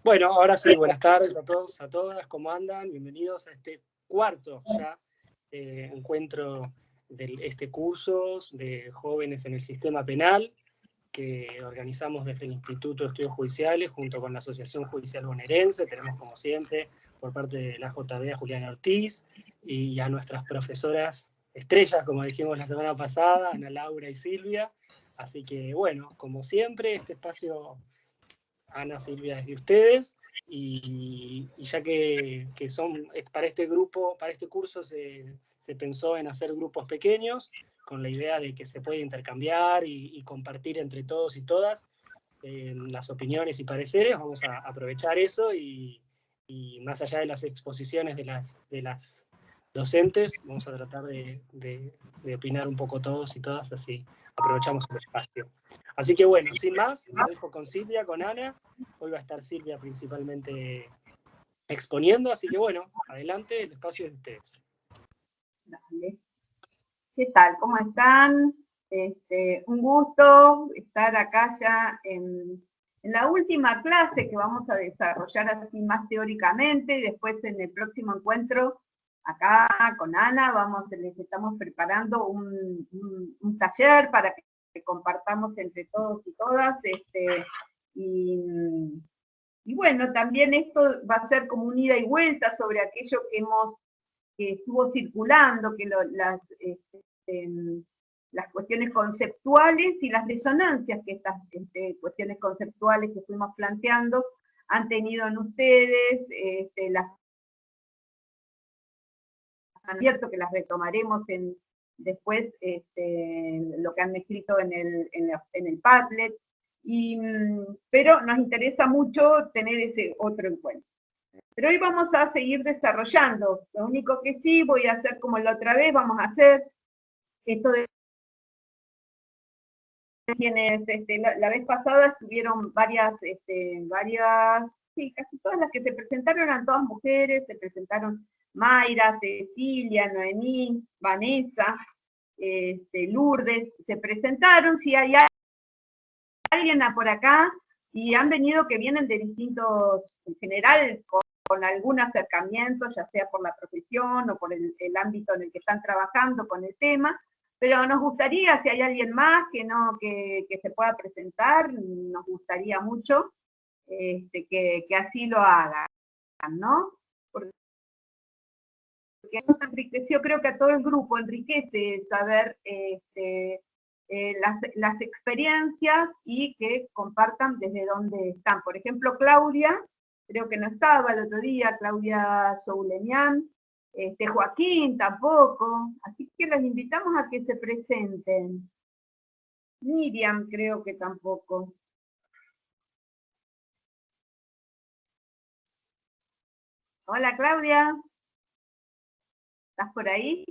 Bueno, ahora sí, buenas tardes a todos, a todas, ¿cómo andan? Bienvenidos a este cuarto ya encuentro de este curso de jóvenes en el sistema penal que organizamos desde el Instituto de Estudios Judiciales junto con la Asociación Judicial Bonaerense. Tenemos, como siempre, por parte de la JB a Juliana Ortiz y a nuestras profesoras estrellas, como dijimos la semana pasada, Ana Laura y Silvia. Así que, bueno, como siempre, este espacio, Ana, Silvia, es de ustedes, y ya que son para este grupo, para este curso se pensó en hacer grupos pequeños, con la idea de que se puede intercambiar y compartir entre todos y todas las opiniones y pareceres. Vamos a aprovechar eso y más allá de las exposiciones de las docentes, vamos a tratar de opinar un poco todos y todas, así aprovechamos el espacio. Así que bueno, sin más, lo dejo con Silvia, con Ana. Hoy va a estar Silvia principalmente exponiendo, así que bueno, adelante, el espacio es de ustedes. Dale. ¿Qué tal? ¿Cómo están? Un gusto estar acá ya en la última clase que vamos a desarrollar así más teóricamente, y después en el próximo encuentro acá con Ana les estamos preparando un taller para que compartamos entre todos y todas, y bueno, también esto va a ser como un ida y vuelta sobre aquello que estuvo circulando, que las cuestiones conceptuales y las resonancias que estas cuestiones conceptuales que fuimos planteando han tenido en ustedes, las han abierto, que las retomaremos después, lo que han escrito en el Padlet, pero nos interesa mucho tener ese otro encuentro. Pero hoy vamos a seguir desarrollando. Lo único que sí voy a hacer como la otra vez, vamos a hacer esto de quienes la vez pasada estuvieron varias, sí, casi todas las que se presentaron eran todas mujeres, se presentaron Mayra, Cecilia, Noemí, Vanessa, Lourdes, se presentaron. Si hay alguien por acá, y han venido que vienen de distintos, en general, con algún acercamiento, ya sea por la profesión o por el ámbito en el que están trabajando con el tema, pero nos gustaría, si hay alguien más que se pueda presentar, nos gustaría mucho que así lo hagan, ¿no? Porque nos enriqueció, creo que a todo el grupo enriquece saber las experiencias y que compartan desde dónde están. Por ejemplo, Claudia, creo que no estaba el otro día, Claudia Soulenian, Joaquín tampoco, así que los invitamos a que se presenten. Miriam creo que tampoco. Hola Claudia, ¿estás por ahí?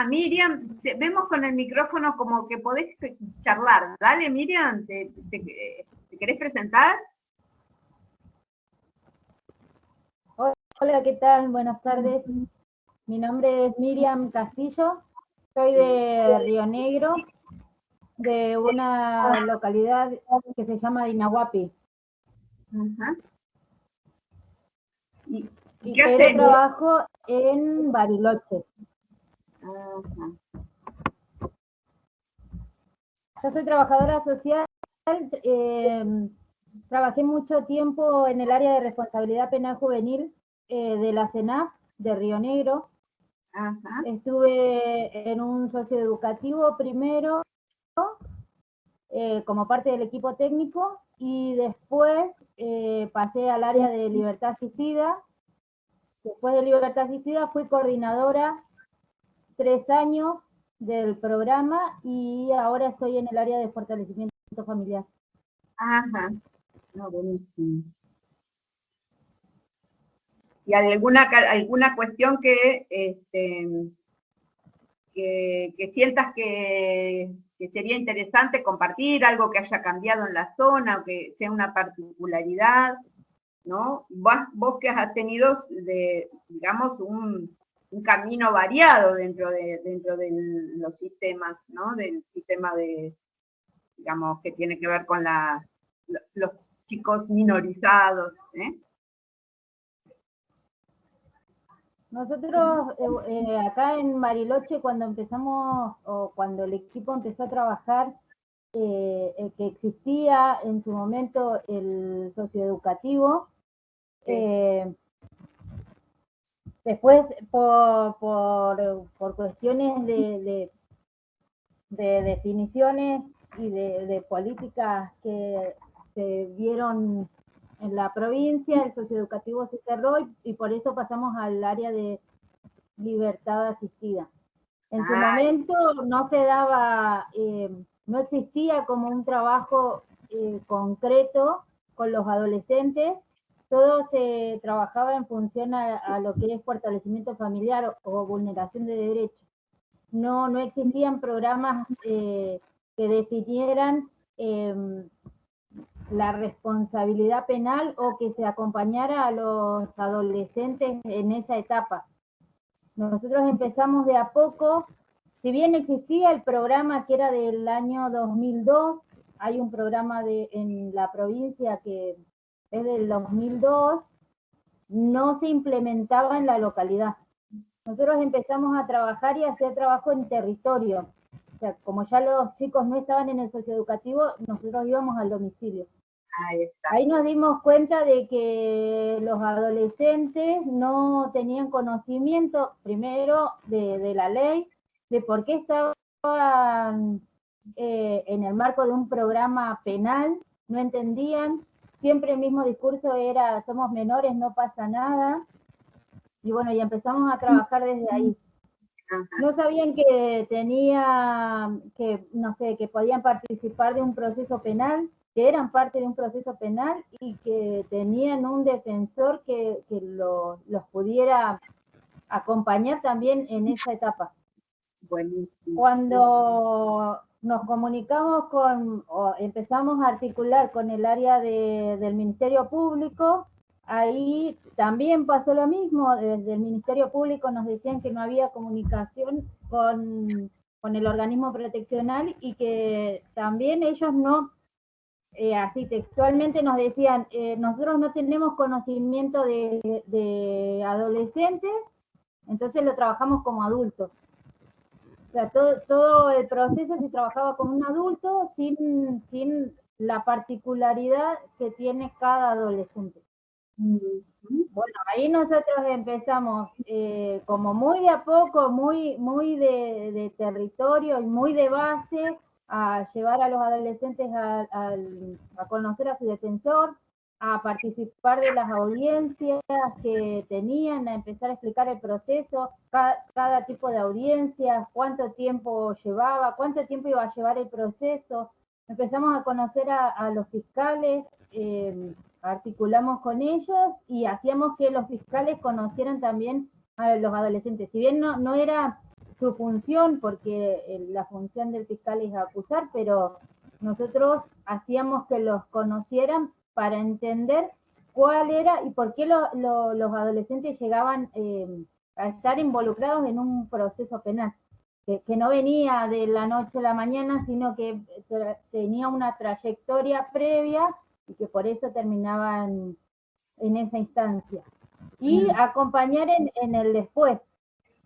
Miriam, vemos con el micrófono como que podés charlar. Dale, Miriam, ¿te querés presentar? Hola, ¿qué tal? Buenas tardes. Mi nombre es Miriam Castillo, soy de Río Negro, de una localidad que se llama Dinahuapi. Uh-huh. Pero trabajo en Bariloche. Uh-huh. Yo soy trabajadora social, trabajé mucho tiempo en el área de responsabilidad penal juvenil de la CENAF de Río Negro. Uh-huh. Estuve en un socioeducativo primero, como parte del equipo técnico, y después pasé al área de libertad asistida. Después de libertad asistida fui coordinadora 3 años del programa y ahora estoy en el área de fortalecimiento familiar. Ajá, no, buenísimo. ¿Y alguna cuestión que sientas que sería interesante compartir, algo que haya cambiado en la zona o que sea una particularidad, ¿no? Vos que has tenido, digamos, un camino variado dentro de los sistemas, ¿no? Del sistema digamos, que tiene que ver con los chicos minorizados, ¿eh? Nosotros acá en Bariloche, cuando empezamos, o cuando el equipo empezó a trabajar, que existía en su momento el socioeducativo, después por cuestiones de definiciones y de políticas que se vieron en la provincia, el socioeducativo se cerró y por eso pasamos al área de libertad asistida. En su momento no se daba, no existía como un trabajo concreto con los adolescentes, todo se trabajaba en función a lo que es fortalecimiento familiar o vulneración de derechos. No existían programas que definieran la responsabilidad penal o que se acompañara a los adolescentes en esa etapa. Nosotros empezamos de a poco, si bien existía el programa que era del año 2002, hay un programa en la provincia que es del 2002, no se implementaba en la localidad. Nosotros empezamos a trabajar y a hacer trabajo en territorio. O sea, como ya los chicos no estaban en el socioeducativo, nosotros íbamos al domicilio. Ahí nos dimos cuenta de que los adolescentes no tenían conocimiento, primero, de la ley, de por qué estaban en el marco de un programa penal, no entendían, siempre el mismo discurso era, somos menores, no pasa nada, y bueno, y empezamos a trabajar desde ahí. No sabían que no sé, que podían participar de un proceso penal, que eran parte de un proceso penal y que tenían un defensor que los pudiera acompañar también en esa etapa. Buenísimo. Cuando nos comunicamos o empezamos a articular con el área del Ministerio Público, ahí también pasó lo mismo. Desde el Ministerio Público nos decían que no había comunicación con el organismo proteccional y que también ellos no, así textualmente nos decían, nosotros no tenemos conocimiento de adolescentes, entonces lo trabajamos como adultos. O sea, todo el proceso se trabajaba con un adulto sin la particularidad que tiene cada adolescente. Bueno, ahí nosotros empezamos como muy de a poco, muy de territorio y muy de base, a llevar a los adolescentes a conocer a su defensor, a participar de las audiencias que tenían, a empezar a explicar el proceso, cada tipo de audiencia, cuánto tiempo llevaba, cuánto tiempo iba a llevar el proceso. Empezamos a conocer a los fiscales, articulamos con ellos y hacíamos que los fiscales conocieran también a los adolescentes. Si bien no era su función, porque la función del fiscal es acusar, pero nosotros hacíamos que los conocieran para entender cuál era y por qué los adolescentes llegaban a estar involucrados en un proceso penal, que no venía de la noche a la mañana, sino que tenía una trayectoria previa y que por eso terminaban en esa instancia. Y acompañar en el después,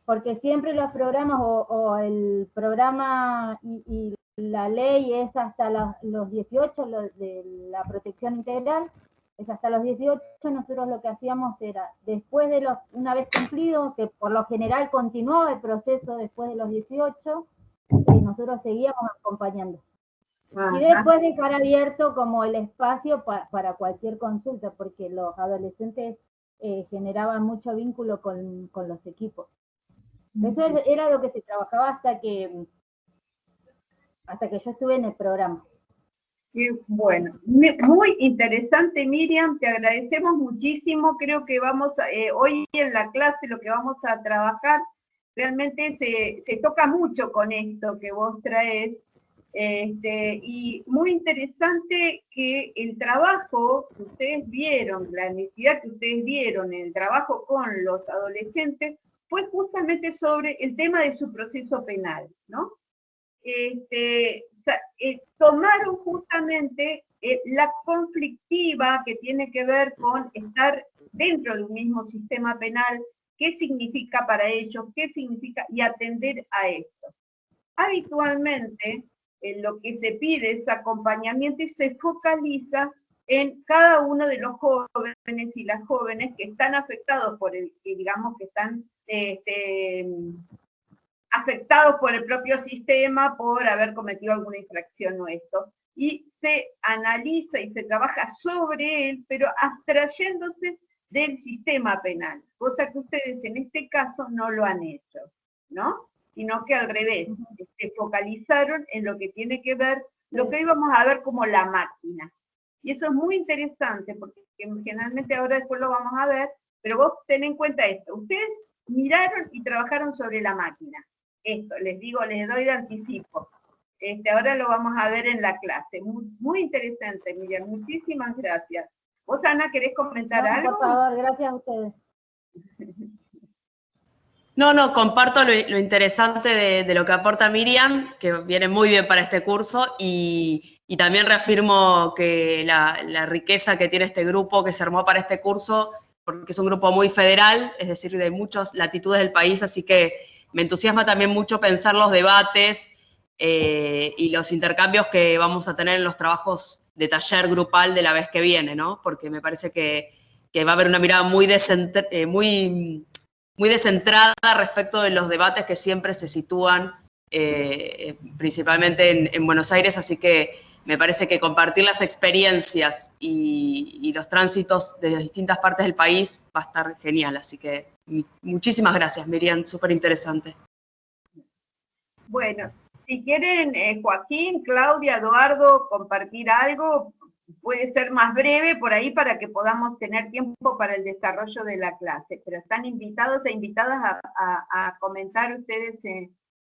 porque siempre los programas o el programa y la ley es hasta los 18, lo de la protección integral, es hasta los 18, nosotros lo que hacíamos era, después de una vez cumplido, que por lo general continuaba el proceso después de los 18, nosotros seguíamos acompañando. Y después dejar abierto como el espacio para cualquier consulta, porque los adolescentes generaban mucho vínculo con los equipos. Eso era lo que se trabajaba hasta que yo estuve en el programa. Bueno, muy interesante, Miriam, te agradecemos muchísimo. Creo que hoy en la clase lo que vamos a trabajar realmente se toca mucho con esto que vos traes. Y muy interesante que el trabajo que ustedes vieron, la necesidad que ustedes vieron, el trabajo con los adolescentes, fue justamente sobre el tema de su proceso penal, ¿no? Tomaron justamente la conflictiva que tiene que ver con estar dentro de un mismo sistema penal, qué significa para ellos, qué significa, y atender a esto. Habitualmente, lo que se pide es acompañamiento y se focaliza en cada uno de los jóvenes y las jóvenes que están afectados por el, que digamos que están afectados por el propio sistema por haber cometido alguna infracción o esto. Y se analiza y se trabaja sobre él, pero abstrayéndose del sistema penal, cosa que ustedes en este caso no lo han hecho, ¿no? Sino que al revés, se focalizaron en lo que tiene que ver, lo que hoy vamos a ver como la máquina. Y eso es muy interesante, porque generalmente ahora después lo vamos a ver, pero vos ten en cuenta esto, ustedes miraron y trabajaron sobre la máquina. Esto, les digo, les doy de anticipo. Ahora lo vamos a ver en la clase. Muy, muy interesante, Miriam. Muchísimas gracias. ¿Vos, Ana, querés comentar algo? Por favor, gracias a ustedes. No, comparto lo interesante de lo que aporta Miriam, que viene muy bien para este curso, y también reafirmo que la riqueza que tiene este grupo que se armó para este curso, porque es un grupo muy federal, es decir, de muchas latitudes del país, así que me entusiasma también mucho pensar los debates y los intercambios que vamos a tener en los trabajos de taller grupal de la vez que viene, ¿no? Porque me parece que va a haber una mirada muy descentrada respecto de los debates que siempre se sitúan principalmente en Buenos Aires, así que me parece que compartir las experiencias y los tránsitos de distintas partes del país va a estar genial, así que muchísimas gracias, Miriam, súper interesante. Bueno, si quieren, Joaquín, Claudia, Eduardo, compartir algo, puede ser más breve por ahí para que podamos tener tiempo para el desarrollo de la clase, pero están invitados e invitadas a comentar ustedes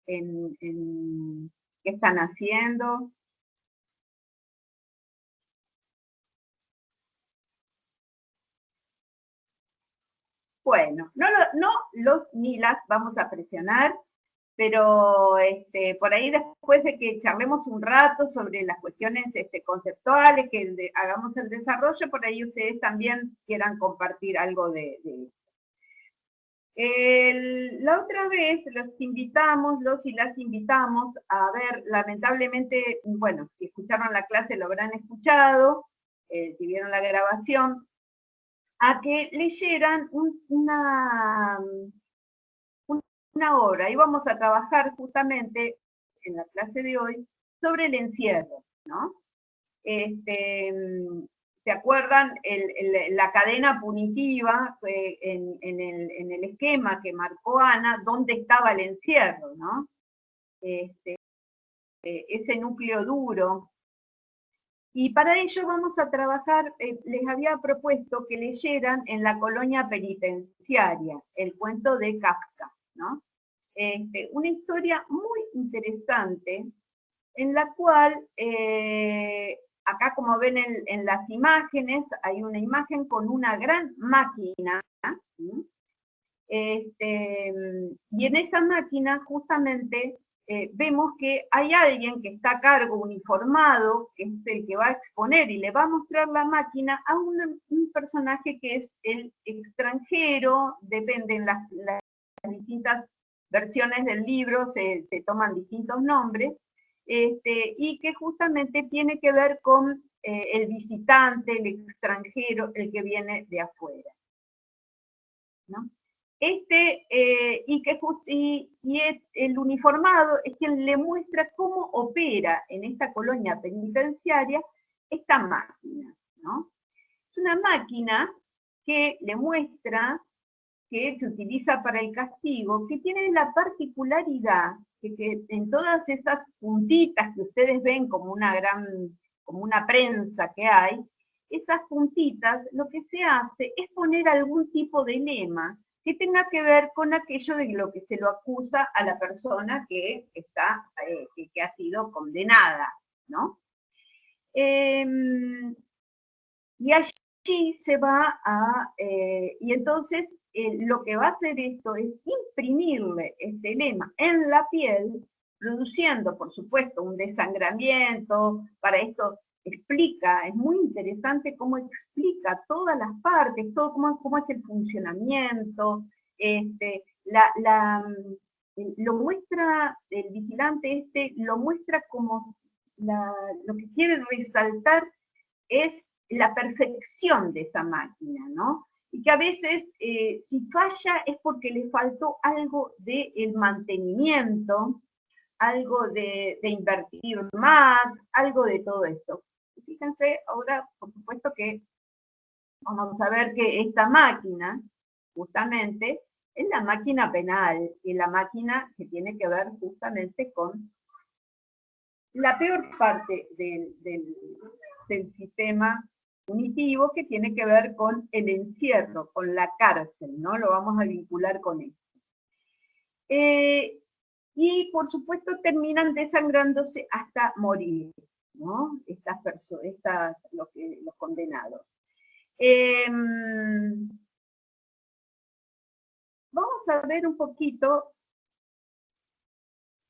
en qué están haciendo. Bueno, ni las vamos a presionar, pero por ahí después de que charlemos un rato sobre las cuestiones conceptuales, que hagamos el desarrollo, por ahí ustedes también quieran compartir algo de eso. La otra vez los y las invitamos a ver, lamentablemente, bueno, si escucharon la clase lo habrán escuchado, si vieron la grabación, a que leyeran una obra. Y vamos a trabajar justamente en la clase de hoy sobre el encierro, ¿no? ¿Se acuerdan? La cadena punitiva en el esquema que marcó Ana, ¿dónde estaba el encierro, no? Ese núcleo duro. Y para ello vamos a trabajar, les había propuesto que leyeran En la colonia penitenciaria, el cuento de Kafka, ¿no? Una historia muy interesante, en la cual, acá como ven en las imágenes, hay una imagen con una gran máquina, ¿sí? Y en esa máquina justamente vemos que hay alguien que está a cargo, uniformado, que es el que va a exponer y le va a mostrar la máquina a un personaje que es el extranjero, dependen las distintas versiones del libro, se toman distintos nombres, y que justamente tiene que ver con el visitante, el extranjero, el que viene de afuera, ¿no? El uniformado es quien le muestra cómo opera en esta colonia penitenciaria esta máquina, ¿no? Es una máquina que le muestra que se utiliza para el castigo, que tiene la particularidad de que en todas esas puntitas que ustedes ven como una prensa que hay, esas puntitas lo que se hace es poner algún tipo de lema que tenga que ver con aquello de lo que se lo acusa a la persona que ha sido condenada, ¿no? Y allí se va y entonces lo que va a hacer esto es imprimirle este lema en la piel, produciendo, por supuesto, un desangramiento. Para esto explica, es muy interesante cómo explica todas las partes, todo cómo es el funcionamiento, lo muestra, el vigilante lo muestra como lo que quiere resaltar es la perfección de esa máquina, ¿no? Y que a veces, si falla, es porque le faltó algo del mantenimiento, algo de invertir más, algo de todo esto. Fíjense, ahora, por supuesto que vamos a ver que esta máquina, justamente, es la máquina penal, y la máquina que tiene que ver justamente con la peor parte del sistema punitivo, que tiene que ver con el encierro, con la cárcel, ¿no? Lo vamos a vincular con esto. Y por supuesto terminan desangrándose hasta morir, ¿no? Estas personas, los condenados. Vamos a ver un poquito.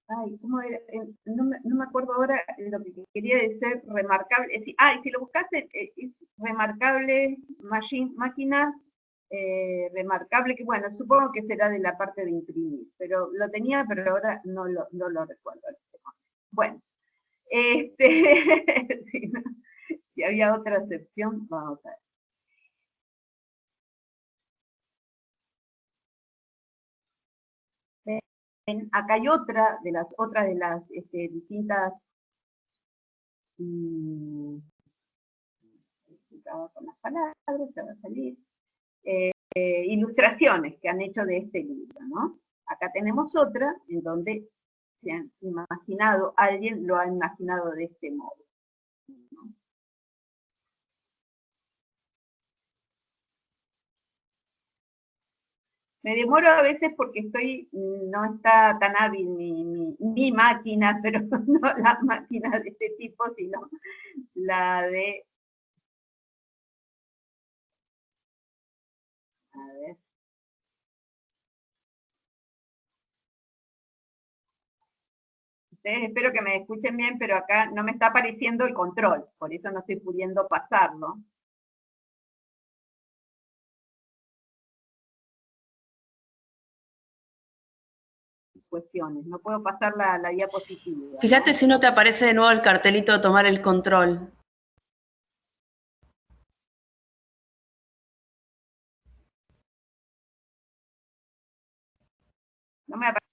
Ay, ¿cómo era? No me acuerdo ahora lo que quería decir, remarcable. Y si lo buscaste, es remarcable, máquinas, remarcable, que bueno, supongo que será de la parte de imprimir, pero lo tenía, pero ahora no lo recuerdo. Bueno, sí, ¿no? Si había otra excepción, vamos a ver. Acá hay otra de las distintas con las palabras, ya va a salir, ilustraciones que han hecho de este libro, ¿no? Acá tenemos otra en donde se han imaginado, alguien lo ha imaginado de este modo, ¿no? Me demoro a veces porque no está tan hábil mi máquina, pero no la máquina de este tipo, sino la de... A ver. Ustedes espero que me escuchen bien, pero acá no me está apareciendo el control, por eso no estoy pudiendo pasarlo. Cuestiones, no puedo pasar la diapositiva. Fíjate, ¿no? Si no te aparece de nuevo el cartelito de tomar el control. No me aparece.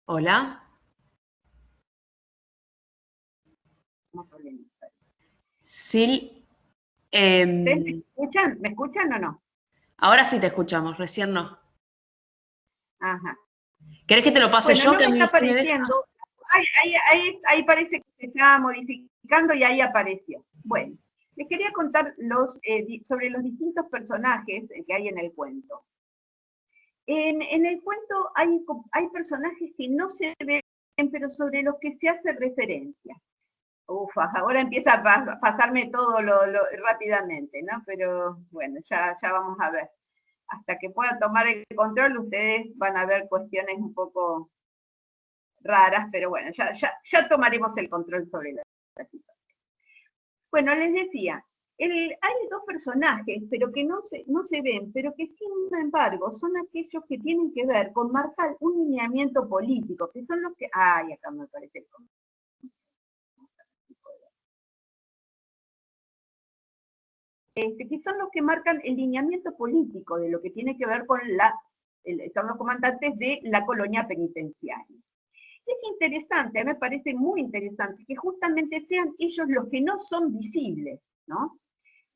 ¿Hola? No problema. Sí. ¿Me escuchan? ¿Me escuchan o no? Ahora sí te escuchamos, recién no. Ajá. ¿Querés que te lo pase yo? No que me está sí apareciendo. Ahí parece que se está modificando y ahí apareció. Bueno, les quería contar sobre los distintos personajes que hay en el cuento. En el cuento hay personajes que no se ven, pero sobre los que se hace referencia. Ufa, ahora empieza a pasarme todo rápidamente, ¿no? Pero bueno, ya vamos a ver. Hasta que pueda tomar el control, ustedes van a ver cuestiones un poco raras, pero bueno, ya tomaremos el control sobre la situación. Bueno, les decía, hay dos personajes, pero que no se ven, pero que sin embargo son aquellos que tienen que ver con marcar un lineamiento político, que son los que... Ay, acá me parece el control. Que son los que marcan el lineamiento político de lo que tiene que ver con son los comandantes de la colonia penitenciaria. Es interesante, a mí me parece muy interesante, que justamente sean ellos los que no son visibles, ¿no?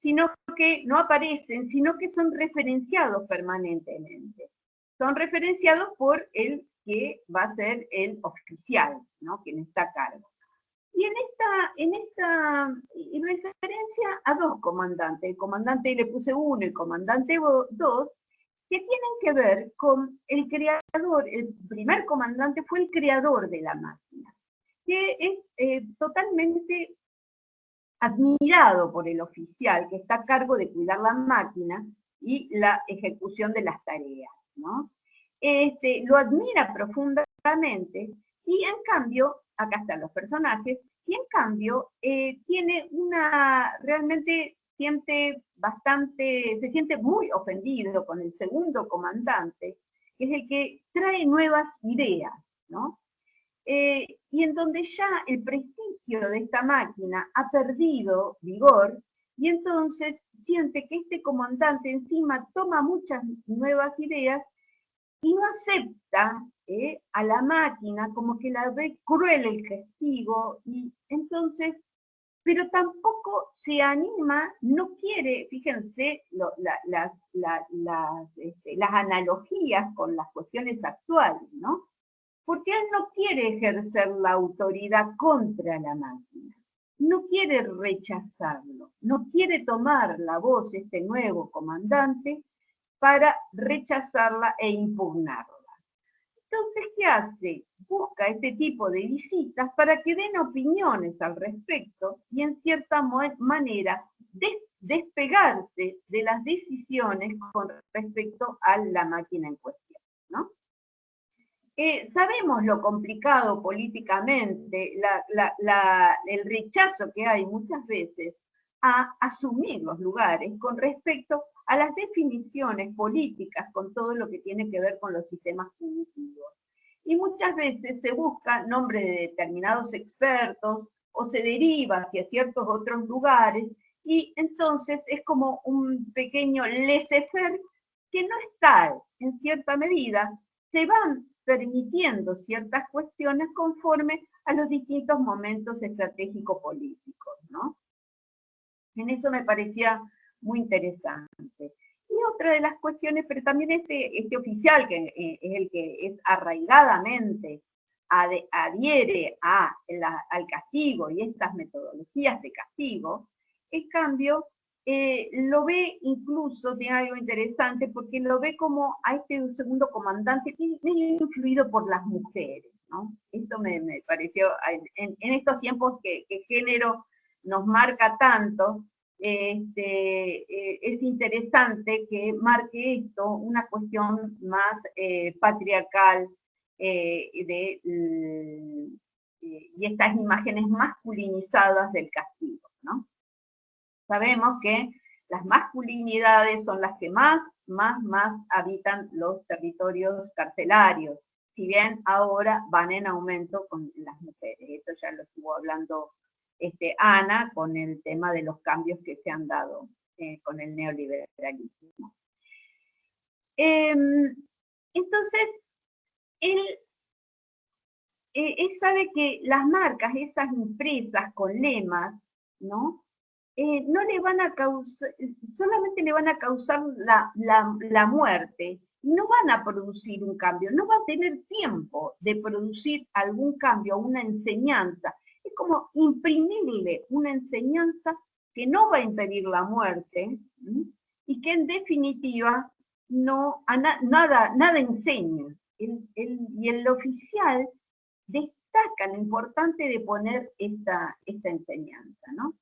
Sino que no aparecen, sino que son referenciados permanentemente. Son referenciados por el que va a ser el oficial, ¿no? Quien está a cargo. Y en referencia a dos comandantes, el comandante le puse 1, el comandante 2, que tienen que ver con el creador. El primer comandante fue el creador de la máquina, que es totalmente admirado por el oficial que está a cargo de cuidar la máquina y la ejecución de las tareas, ¿no? Lo admira profundamente y en cambio, acá están los personajes, y en cambio realmente se siente muy ofendido con el segundo comandante, que es el que trae nuevas ideas, ¿no? Y en donde ya el prestigio de esta máquina ha perdido vigor, y entonces siente que este comandante encima toma muchas nuevas ideas y no acepta a la máquina, como que la ve cruel el castigo, y entonces, pero tampoco se anima, no quiere, fíjense las analogías con las cuestiones actuales, ¿no? Porque él no quiere ejercer la autoridad contra la máquina, no quiere rechazarlo, no quiere tomar la voz este nuevo comandante para rechazarla e impugnarla. Entonces, ¿qué hace? Busca este tipo de visitas para que den opiniones al respecto y en cierta manera despegarse de las decisiones con respecto a la máquina en cuestión, ¿no? Sabemos lo complicado políticamente, el rechazo que hay muchas veces a asumir los lugares con respecto a las definiciones políticas con todo lo que tiene que ver con los sistemas punitivos. Y muchas veces se busca nombre de determinados expertos o se deriva hacia ciertos otros lugares y entonces es como un pequeño laissez-faire que no es tal, en cierta medida, se van permitiendo ciertas cuestiones conforme a los distintos momentos estratégicos-políticos, ¿no? En eso me parecía muy interesante. Y otra de las cuestiones, pero también este oficial, que es el que es arraigadamente adhiere al castigo y estas metodologías de castigo, en cambio, lo ve incluso, tiene algo interesante, porque lo ve como a este segundo comandante medio influido por las mujeres, ¿no? Esto me pareció, en estos tiempos que género nos marca tanto, es interesante que marque esto una cuestión más patriarcal y estas imágenes masculinizadas del castigo, ¿no? Sabemos que las masculinidades son las que más habitan los territorios carcelarios, si bien ahora van en aumento con las mujeres. Esto ya lo estuvo hablando Ana con el tema de los cambios que se han dado con el neoliberalismo. Entonces, él sabe que las marcas, esas empresas con lemas, ¿no? No le van a causar, solamente le van a causar la muerte, no van a producir un cambio, no va a tener tiempo de producir algún cambio, una enseñanza. Es como imprimirle una enseñanza que no va a impedir la muerte, ¿sí? Y que en definitiva nada enseña. Y el oficial destaca lo importante de poner esta enseñanza, ¿no?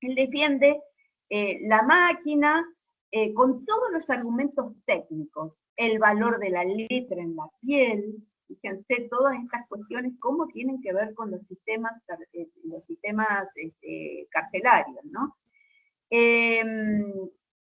Él defiende la máquina con todos los argumentos técnicos, el valor de la letra en la piel, fíjense todas estas cuestiones, cómo tienen que ver con los sistemas carcelarios, ¿no?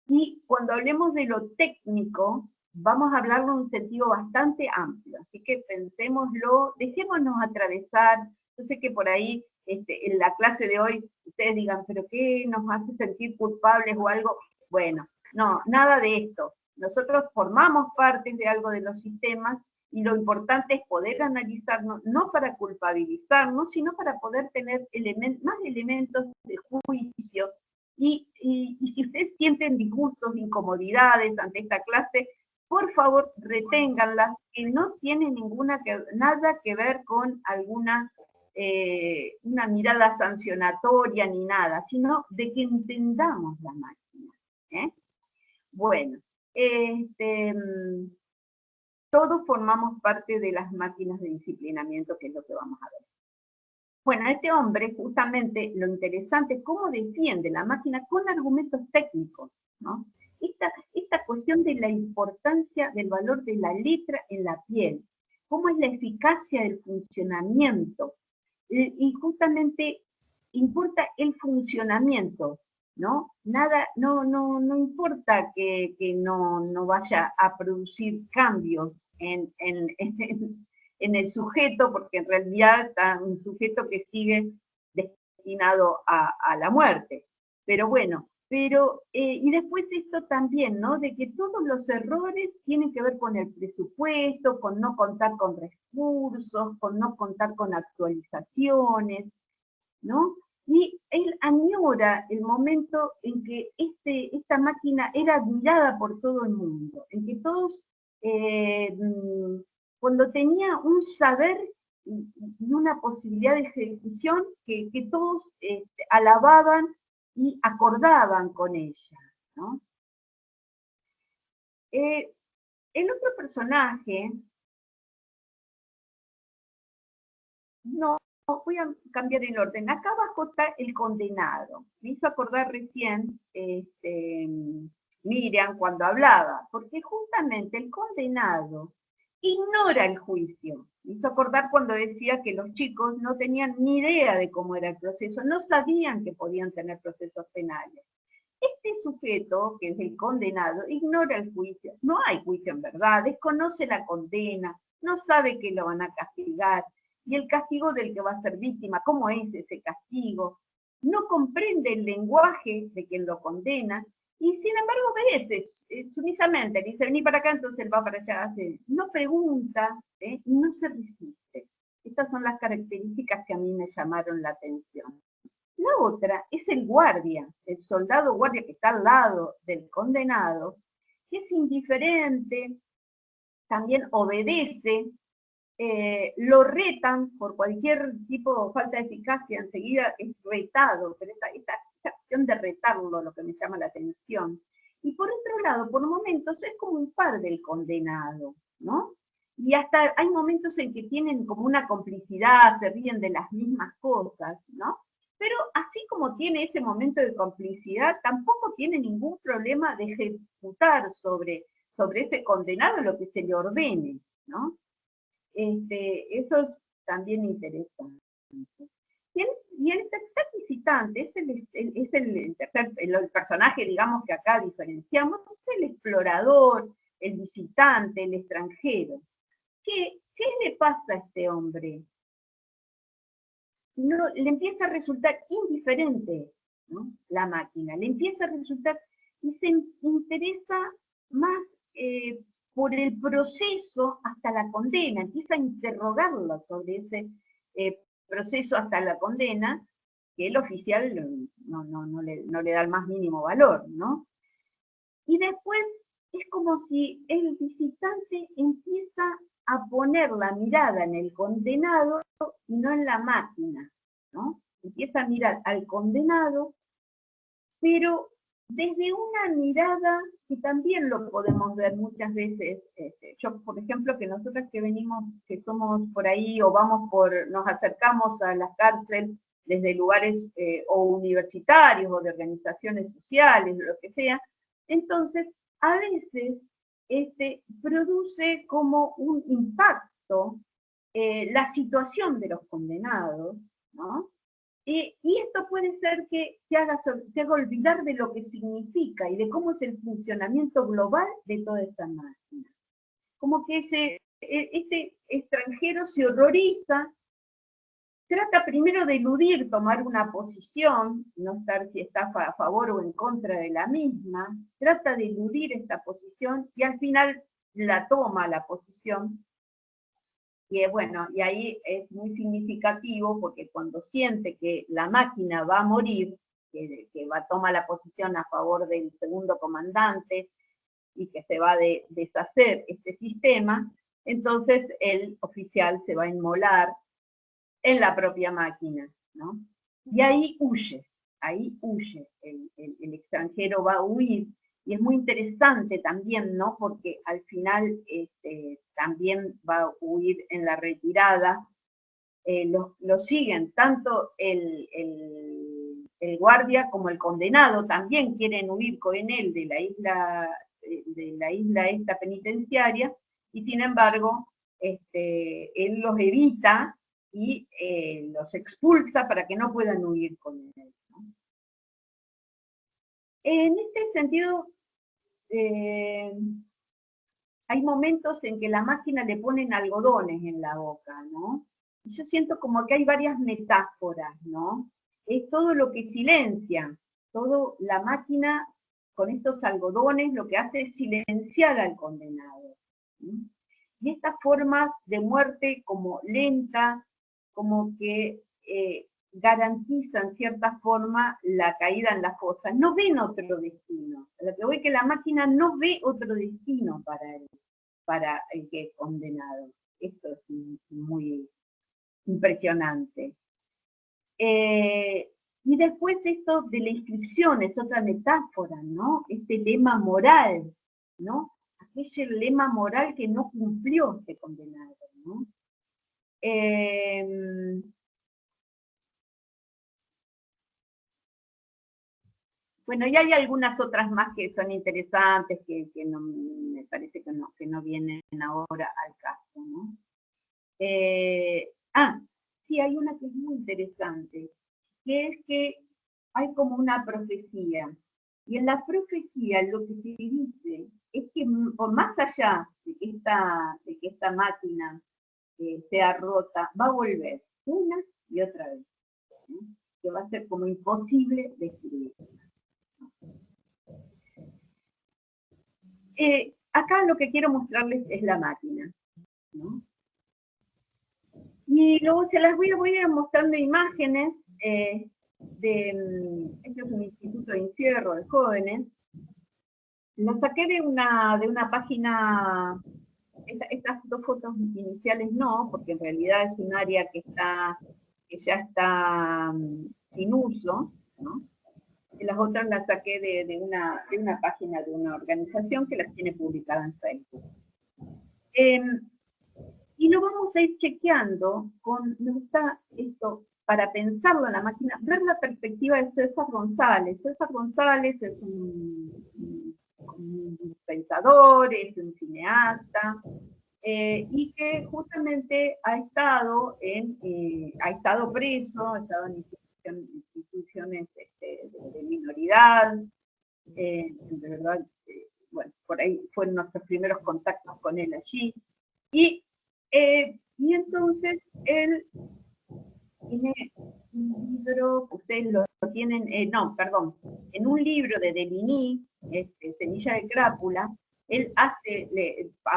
Y cuando hablemos de lo técnico, vamos a hablarlo en un sentido bastante amplio, así que pensémoslo, dejémonos atravesar. Yo sé que por ahí en la clase de hoy ustedes digan, pero ¿qué nos hace sentir culpables o algo? Bueno, no, nada de esto. Nosotros formamos parte de algo de los sistemas y lo importante es poder analizarnos, no para culpabilizarnos, sino para poder tener más elementos de juicio. Y si ustedes sienten disgustos, incomodidades ante esta clase, por favor, reténganlas, que no tiene nada que ver con alguna una mirada sancionatoria ni nada, sino de que entendamos la máquina. Bueno, todos formamos parte de las máquinas de disciplinamiento, que es lo que vamos a ver. Bueno, este hombre, justamente, lo interesante es cómo defiende la máquina con argumentos técnicos, ¿no? Esta cuestión de la importancia del valor de la letra en la piel, cómo es la eficacia del funcionamiento, y justamente importa el funcionamiento, ¿no? Nada, no importa que no vaya a producir cambios en el sujeto, porque en realidad está un sujeto que sigue destinado a la muerte. Pero bueno, y después esto también, ¿no? De que todos los errores tienen que ver con el presupuesto, con no contar con recursos, con no contar con actualizaciones, ¿no? Y él añora el momento en que esta máquina era admirada por todo el mundo, en que todos, cuando tenía un saber y una posibilidad de ejecución que todos alababan y acordaban con ella, ¿no? El otro personaje, no, voy a cambiar el orden. Acá abajo está el condenado. Me hizo acordar recién Miriam cuando hablaba, porque justamente el condenado ignora el juicio. Me hizo acordar cuando decía que los chicos no tenían ni idea de cómo era el proceso, no sabían que podían tener procesos penales. Este sujeto, que es el condenado, ignora el juicio. No hay juicio en verdad, desconoce la condena, no sabe que lo van a castigar, y el castigo del que va a ser víctima, cómo es ese castigo, no comprende el lenguaje de quien lo condena, y sin embargo obedece sumisamente, dice, vení para acá, entonces él va para allá, no pregunta, y no se resiste. Estas son las características que a mí me llamaron la atención. La otra es el guardia, el soldado guardia que está al lado del condenado, que es indiferente, también obedece, lo retan por cualquier tipo de falta de eficacia, enseguida es retado, pero esta acción de retarlo lo que me llama la atención. Y por otro lado, por momentos es como un par del condenado, ¿no? Y hasta hay momentos en que tienen como una complicidad, se ríen de las mismas cosas, ¿no? Pero así como tiene ese momento de complicidad, tampoco tiene ningún problema de ejecutar sobre ese condenado lo que se le ordene, ¿no? Eso es también interesante. Y el tercer visitante es el personaje, digamos, que acá diferenciamos, es el explorador, el visitante, el extranjero. ¿Qué le pasa a este hombre? No, le empieza a resultar indiferente, ¿no? La máquina, le empieza a resultar, y se interesa más por el proceso hasta la condena, empieza a interrogarlo sobre ese proceso hasta la condena, que el oficial no le da el más mínimo valor, ¿no? Y después es como si el visitante empieza a poner la mirada en el condenado y no en la máquina, ¿no? Empieza a mirar al condenado, pero desde una mirada que también lo podemos ver muchas veces. Yo, por ejemplo, que nosotros que venimos, que somos por ahí o nos acercamos a las cárceles desde lugares o universitarios o de organizaciones sociales, lo que sea, entonces a veces produce como un impacto la situación de los condenados, ¿no? Y esto puede ser que te haga olvidar de lo que significa y de cómo es el funcionamiento global de toda esta máquina. Como que este extranjero se horroriza, trata primero de eludir tomar una posición, no estar si está a favor o en contra de la misma, trata de eludir esta posición y al final la toma la posición. Y bueno, y ahí es muy significativo porque cuando siente que la máquina va a morir, que toma la posición a favor del segundo comandante y que se va a deshacer este sistema, entonces el oficial se va a inmolar en la propia máquina, ¿no? Y ahí huye, el extranjero va a huir. Y es muy interesante también, ¿no? Porque al final también va a huir en la retirada lo siguen, tanto el guardia como el condenado también quieren huir con él de la isla esta penitenciaria, y sin embargo, él los evita y los expulsa para que no puedan huir con él, ¿no? En este sentido, hay momentos en que la máquina le ponen algodones en la boca, ¿no? Y yo siento como que hay varias metáforas, ¿no? Es todo lo que silencia, todo la máquina con estos algodones lo que hace es silenciar al condenado, ¿sí? Y estas formas de muerte como lenta, como que garantizan cierta forma la caída en la fosa. No ven otro destino. Lo que voy es que la máquina no ve otro destino para el que es condenado. Esto es muy impresionante. Y después esto de la inscripción es otra metáfora, ¿no? Este lema moral, ¿no? Aquel lema moral que no cumplió este condenado, ¿no? Bueno, y hay algunas otras más que son interesantes, que no, me parece que no vienen ahora al caso, ¿no? Sí, hay una que es muy interesante, que es que hay como una profecía, y en la profecía lo que se dice es que por más allá de que esta máquina sea rota, va a volver una y otra vez, ¿no? Que va a ser como imposible destruirla. Acá lo que quiero mostrarles es la máquina, ¿no? Y luego se las voy a ir mostrando imágenes este es un instituto de encierro de jóvenes. Lo saqué de una página, estas dos fotos iniciales no, porque en realidad es un área que ya está sin uso, ¿no? Y las otras las saqué de una página de una organización que las tiene publicadas en Facebook. Y lo vamos a ir chequeando me gusta esto, para pensarlo en la máquina, ver la perspectiva de César González. César González es un pensador, es un cineasta, y que justamente ha estado preso, ha estado en instituciones de minoridad, de verdad, bueno, por ahí fueron nuestros primeros contactos con él allí, y entonces él tiene un libro, ustedes lo tienen, en un libro de Deligny, Semilla de Crápula, él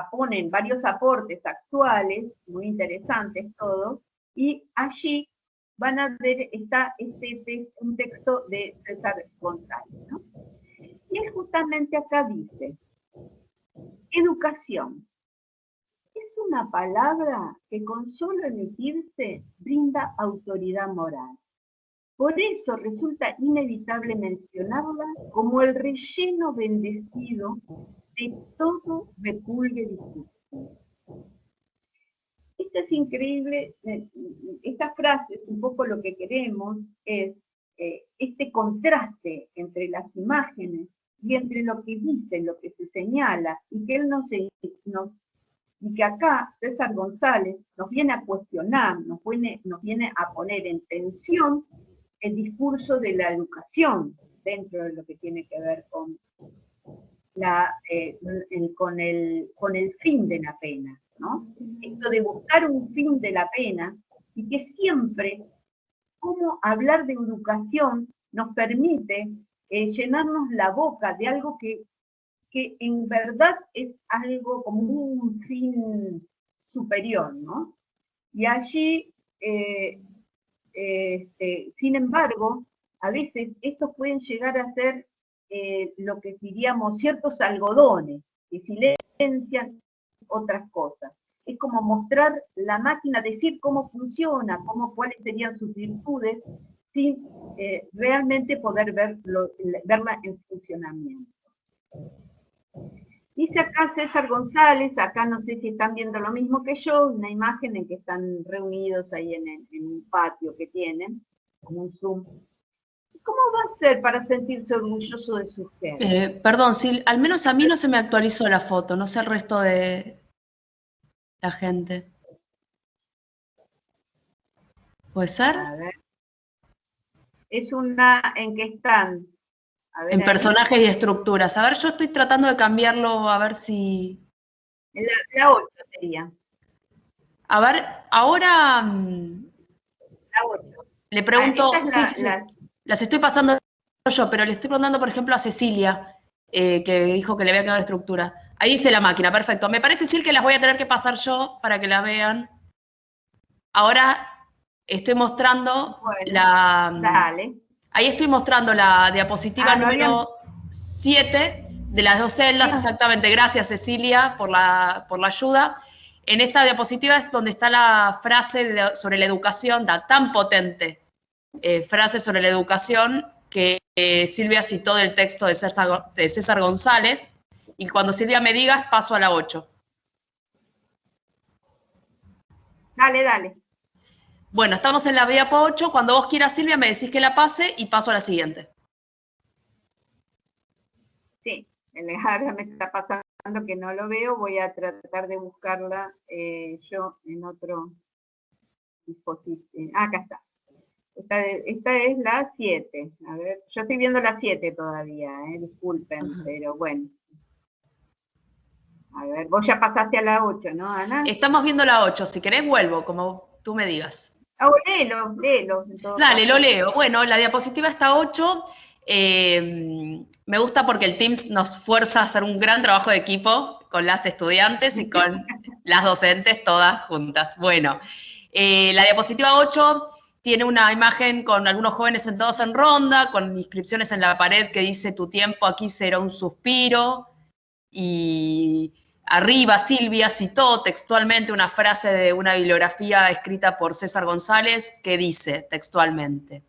ponen varios aportes actuales, muy interesantes todos, y allí van a ver, está un texto de César González, ¿no? Y él justamente acá dice, educación. Es una palabra que con solo emitirse brinda autoridad moral. Por eso resulta inevitable mencionarla como el relleno bendecido de todo repulgue discurso. Esto es increíble, estas frases, un poco lo que queremos es este contraste entre las imágenes y entre lo que dice, lo que se señala, y que él y que acá César González nos viene a cuestionar, nos viene a poner en tensión el discurso de la educación dentro de lo que tiene que ver con el fin de la pena, ¿no? Esto de buscar un fin de la pena, y que siempre, cómo hablar de educación nos permite llenarnos la boca de algo que en verdad es algo como un fin superior, ¿no? Y allí, sin embargo, a veces estos pueden llegar a ser lo que diríamos ciertos algodones, que silencian otras cosas. Es como mostrar la máquina, decir cómo funciona, cuáles serían sus virtudes, sin realmente poder verla en funcionamiento. Dice acá César González, acá no sé si están viendo lo mismo que yo, una imagen en que están reunidos ahí en un patio que tienen, como un Zoom. ¿Cómo va a ser para sentirse orgulloso de su género? Perdón, Sil, al menos a mí no se me actualizó la foto, no sé el resto de la gente. ¿Puede ser? A ver. Es una en que están. A ver En ahí. personajes y estructuras. A ver, yo estoy tratando de cambiarlo, a ver si... La 8 sería. A ver, ahora La 8. le pregunto, Esta es sí, las estoy pasando yo, pero le estoy preguntando, por ejemplo, a Cecilia, que dijo que le había quedado estructura. Ahí dice la máquina, perfecto. Me parece, Sil, que las voy a tener que pasar yo para que la vean. Ahora estoy mostrando bueno, dale. Ahí estoy mostrando la diapositiva número 7 de las 2 celdas, exactamente. Gracias, Cecilia, por la ayuda. En esta diapositiva es donde está la frase sobre la educación, tan potente frase sobre la educación que Silvia citó del texto de César González. Y cuando Silvia me digas, paso a la 8. Dale, dale. Bueno, estamos en la diapo 8. Cuando vos quieras, Silvia, me decís que la pase y paso a la siguiente. Sí, ahora me está pasando que no lo veo. Voy a tratar de buscarla yo en otro dispositivo. Acá está. Esta es la 7. A ver, yo estoy viendo la 7 todavía, disculpen, pero bueno. A ver, vos ya pasaste a la 8, ¿no, Ana? Estamos viendo la 8. Si querés, vuelvo, como tú me digas. Léelo. Dale, lo leo. Bueno, la diapositiva está 8. Me gusta porque el Teams nos fuerza a hacer un gran trabajo de equipo con las estudiantes y con las docentes todas juntas. Bueno, la diapositiva 8 tiene una imagen con algunos jóvenes sentados en ronda, con inscripciones en la pared que dice "Tu tiempo aquí será un suspiro", y arriba Silvia citó textualmente una frase de una bibliografía escrita por César González que dice textualmente: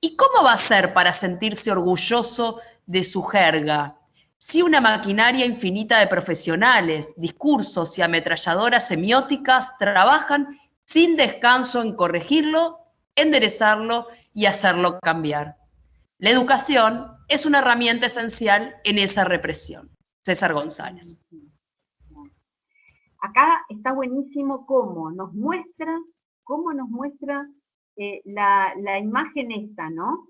¿y cómo va a ser para sentirse orgulloso de su jerga si una maquinaria infinita de profesionales, discursos y ametralladoras semióticas trabajan sin descanso en corregirlo, enderezarlo y hacerlo cambiar? La educación es una herramienta esencial en esa represión. César González. Acá está buenísimo cómo nos muestra la imagen esta, ¿no?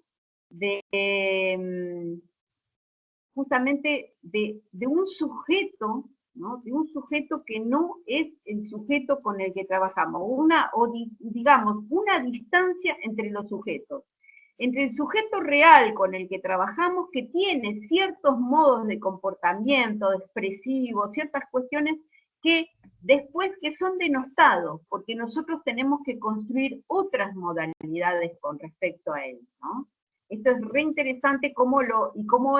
Justamente de un sujeto, ¿no? De un sujeto que no es el sujeto con el que trabajamos, digamos, una distancia entre los sujetos. Entre el sujeto real con el que trabajamos, que tiene ciertos modos de comportamiento, expresivos, ciertas cuestiones que después que son denostados, porque nosotros tenemos que construir otras modalidades con respecto a él, ¿no? Esto es re interesante cómo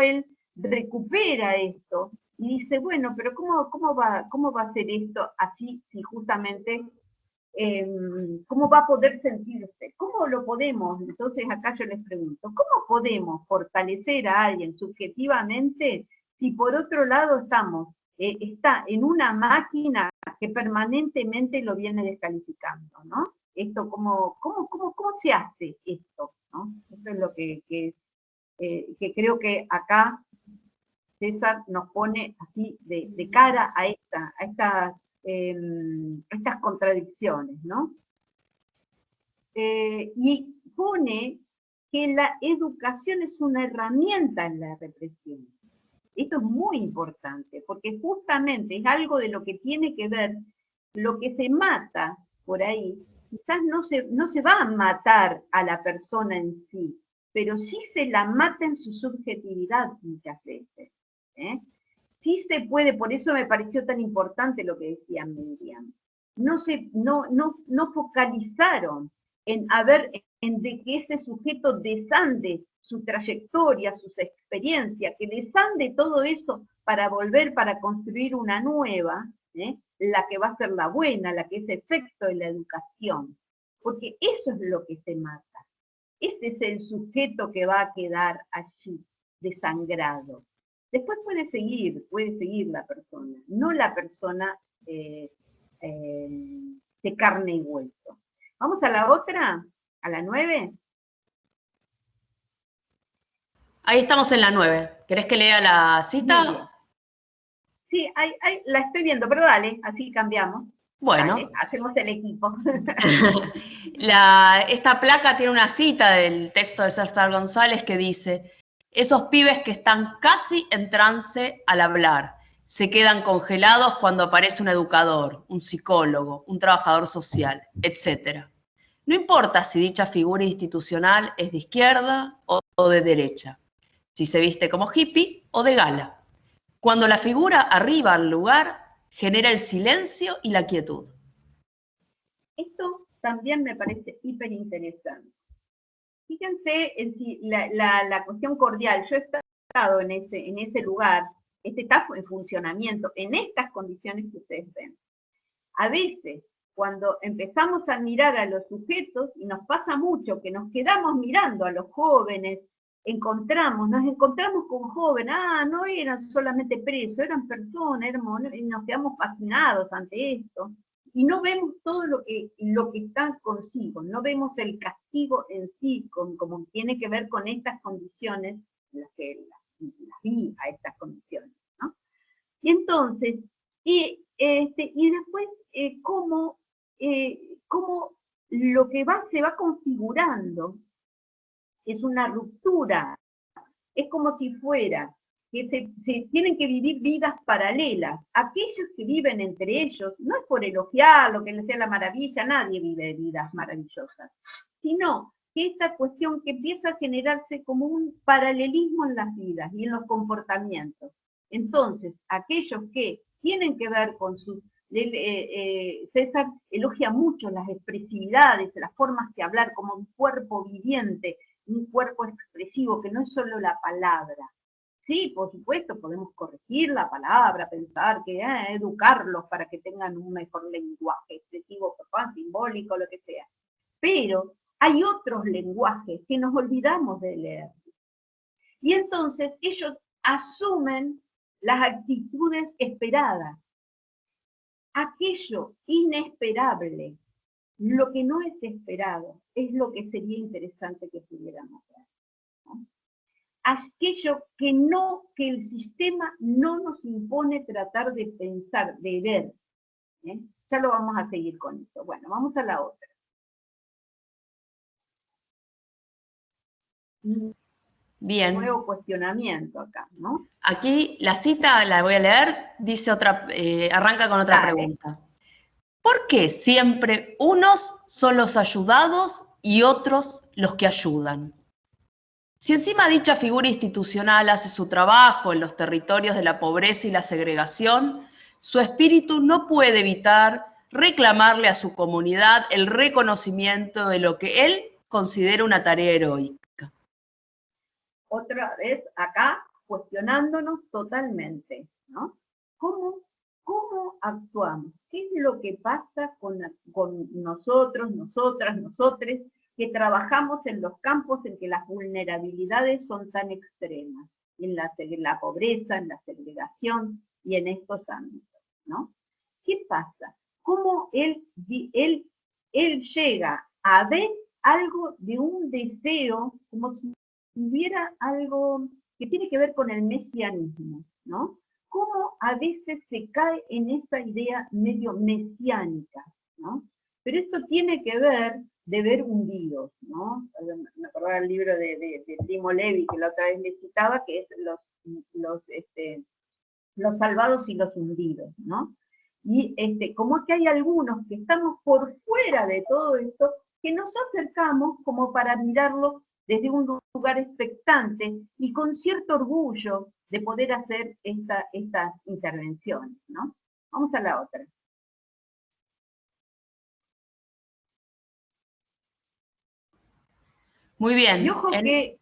él recupera esto y dice, bueno, pero ¿cómo va a ser esto así si justamente cómo va a poder sentirse? ¿Cómo lo podemos? Entonces acá yo les pregunto, ¿cómo podemos fortalecer a alguien subjetivamente si por otro lado está en una máquina que permanentemente lo viene descalificando, ¿no? Esto, ¿cómo se hace esto? ¿No? Eso es lo que creo que acá César nos pone así de cara a estas contradicciones, ¿no? Y pone que la educación es una herramienta en la represión. Esto es muy importante, porque justamente es algo de lo que tiene que ver lo que se mata por ahí. Quizás no se va a matar a la persona en sí, pero sí se la mata en su subjetividad muchas veces. Sí se puede, por eso me pareció tan importante lo que decía Miriam. No focalizaron en de que ese sujeto desande su trayectoria, sus experiencias, que desande todo eso para volver, para construir una nueva, la que va a ser la buena, la que es efecto de la educación. Porque eso es lo que se mata. Ese es el sujeto que va a quedar allí, desangrado. Después puede seguir la persona, no la persona de carne y hueso. Vamos a la otra, a la 9. Ahí estamos en la 9. ¿Querés que lea la cita? Sí, la estoy viendo, pero dale, así cambiamos. Bueno. Dale, hacemos el equipo. Esta placa tiene una cita del texto de César González que dice: esos pibes que están casi en trance al hablar, se quedan congelados cuando aparece un educador, un psicólogo, un trabajador social, etc. No importa si dicha figura institucional es de izquierda o de derecha, si se viste como hippie o de gala. Cuando la figura arriba al lugar, genera el silencio y la quietud. Esto también me parece hiper interesante. Fíjense en la cuestión cordial. Yo he estado en ese lugar, está en funcionamiento, en estas condiciones que ustedes ven. A veces, cuando empezamos a mirar a los sujetos, y nos pasa mucho que nos quedamos mirando a los jóvenes, nos encontramos con jóvenes, no eran solamente presos, eran personas, y nos quedamos fascinados ante esto, y no vemos todo lo que está consigo, no vemos el castigo en sí, como tiene que ver con estas condiciones, en las que las vi a estas condiciones, ¿no? Y entonces, y después, cómo lo que se va configurando es una ruptura, es como si fuera que se tienen que vivir vidas paralelas. Aquellos que viven entre ellos, no es por elogiar lo que les sea la maravilla, nadie vive vidas maravillosas, sino que esta cuestión que empieza a generarse como un paralelismo en las vidas y en los comportamientos. Entonces, aquellos que tienen que ver con sus... César elogia mucho las expresividades, las formas de hablar como un cuerpo viviente, un cuerpo expresivo, que no es solo la palabra. Sí, por supuesto, podemos corregir la palabra, pensar que educarlos para que tengan un mejor lenguaje expresivo, simbólico, lo que sea. Pero hay otros lenguajes que nos olvidamos de leer. Y entonces ellos asumen las actitudes esperadas. Aquello inesperable, lo que no es esperado, es lo que sería interesante que pudiéramos ver, ¿no? Aquello que el sistema no nos impone tratar de pensar, de ver. Ya lo vamos a seguir con eso. Bueno, vamos a la otra. Bien. Nuevo cuestionamiento acá, ¿no? Aquí la cita, la voy a leer, dice arranca con otra pregunta. ¿Por qué siempre unos son los ayudados y otros los que ayudan? Si encima dicha figura institucional hace su trabajo en los territorios de la pobreza y la segregación, su espíritu no puede evitar reclamarle a su comunidad el reconocimiento de lo que él considera una tarea heroica. Otra vez acá cuestionándonos totalmente, ¿no? ¿Cómo actuamos? ¿Qué es lo que pasa con nosotros, nosotras, nosotres, que trabajamos en los campos en que las vulnerabilidades son tan extremas, en la pobreza, en la segregación y en estos ámbitos, ¿no? ¿Qué pasa? ¿Cómo él llega a ver algo de un deseo, como si hubiera algo que tiene que ver con el mesianismo, ¿no? Cómo a veces se cae en esa idea medio mesiánica, ¿no? Pero esto tiene que ver de ver hundidos, ¿no? Me acordaba el libro de Primo Levi, que la otra vez me citaba, que es los salvados y los hundidos, ¿no? Y como que hay algunos que estamos por fuera de todo esto, que nos acercamos como para mirarlo desde un lugar expectante y con cierto orgullo de poder hacer estas intervenciones, ¿no? Vamos a la otra. Muy bien. Y ojo que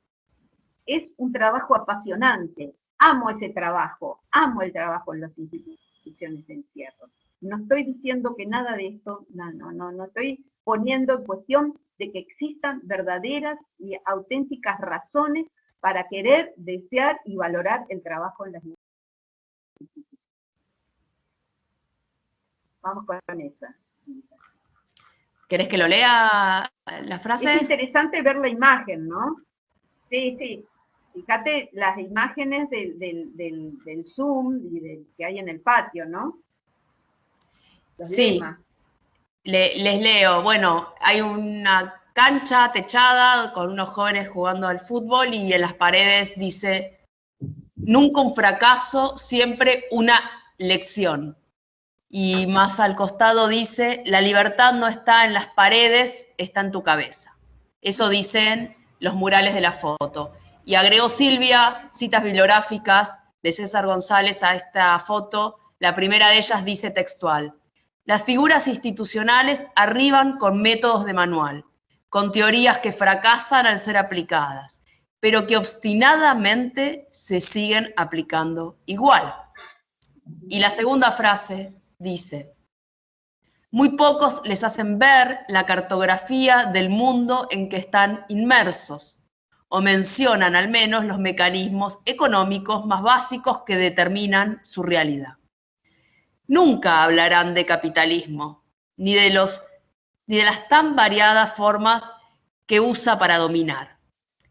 es un trabajo apasionante. Amo ese trabajo, amo el trabajo en las instituciones de encierro. No estoy diciendo que nada de esto, no estoy poniendo en cuestión de que existan verdaderas y auténticas razones para querer, desear y valorar el trabajo en las mujeres. Vamos con esa. ¿Querés que lo lea la frase? Es interesante ver la imagen, ¿no? Sí, sí. Fíjate las imágenes del Zoom y que hay en el patio, ¿no? Los sí, lemas. les leo. Bueno, hay una cancha techada con unos jóvenes jugando al fútbol y en las paredes dice, nunca un fracaso, siempre una lección. Y más al costado dice, la libertad no está en las paredes, está en tu cabeza. Eso dicen los murales de la foto. Y agregó Silvia citas bibliográficas de César González a esta foto. La primera de ellas dice textual, las figuras institucionales arriban con métodos de manual, con teorías que fracasan al ser aplicadas, pero que obstinadamente se siguen aplicando igual. Y la segunda frase dice, muy pocos les hacen ver la cartografía del mundo en que están inmersos, o mencionan al menos los mecanismos económicos más básicos que determinan su realidad. Nunca hablarán de capitalismo, ni de las tan variadas formas que usa para dominar,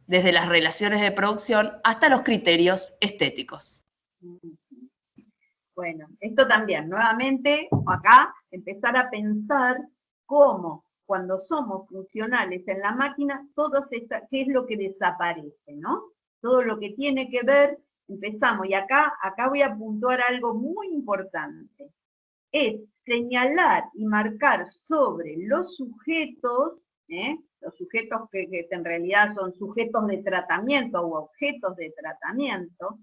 desde las relaciones de producción hasta los criterios estéticos. Bueno, esto también, nuevamente, acá, empezar a pensar cómo, cuando somos funcionales en la máquina, qué es lo que desaparece, ¿no? Todo lo que tiene que ver, empezamos, y acá voy a puntuar algo muy importante, es señalar y marcar sobre los sujetos que en realidad son sujetos de tratamiento o objetos de tratamiento,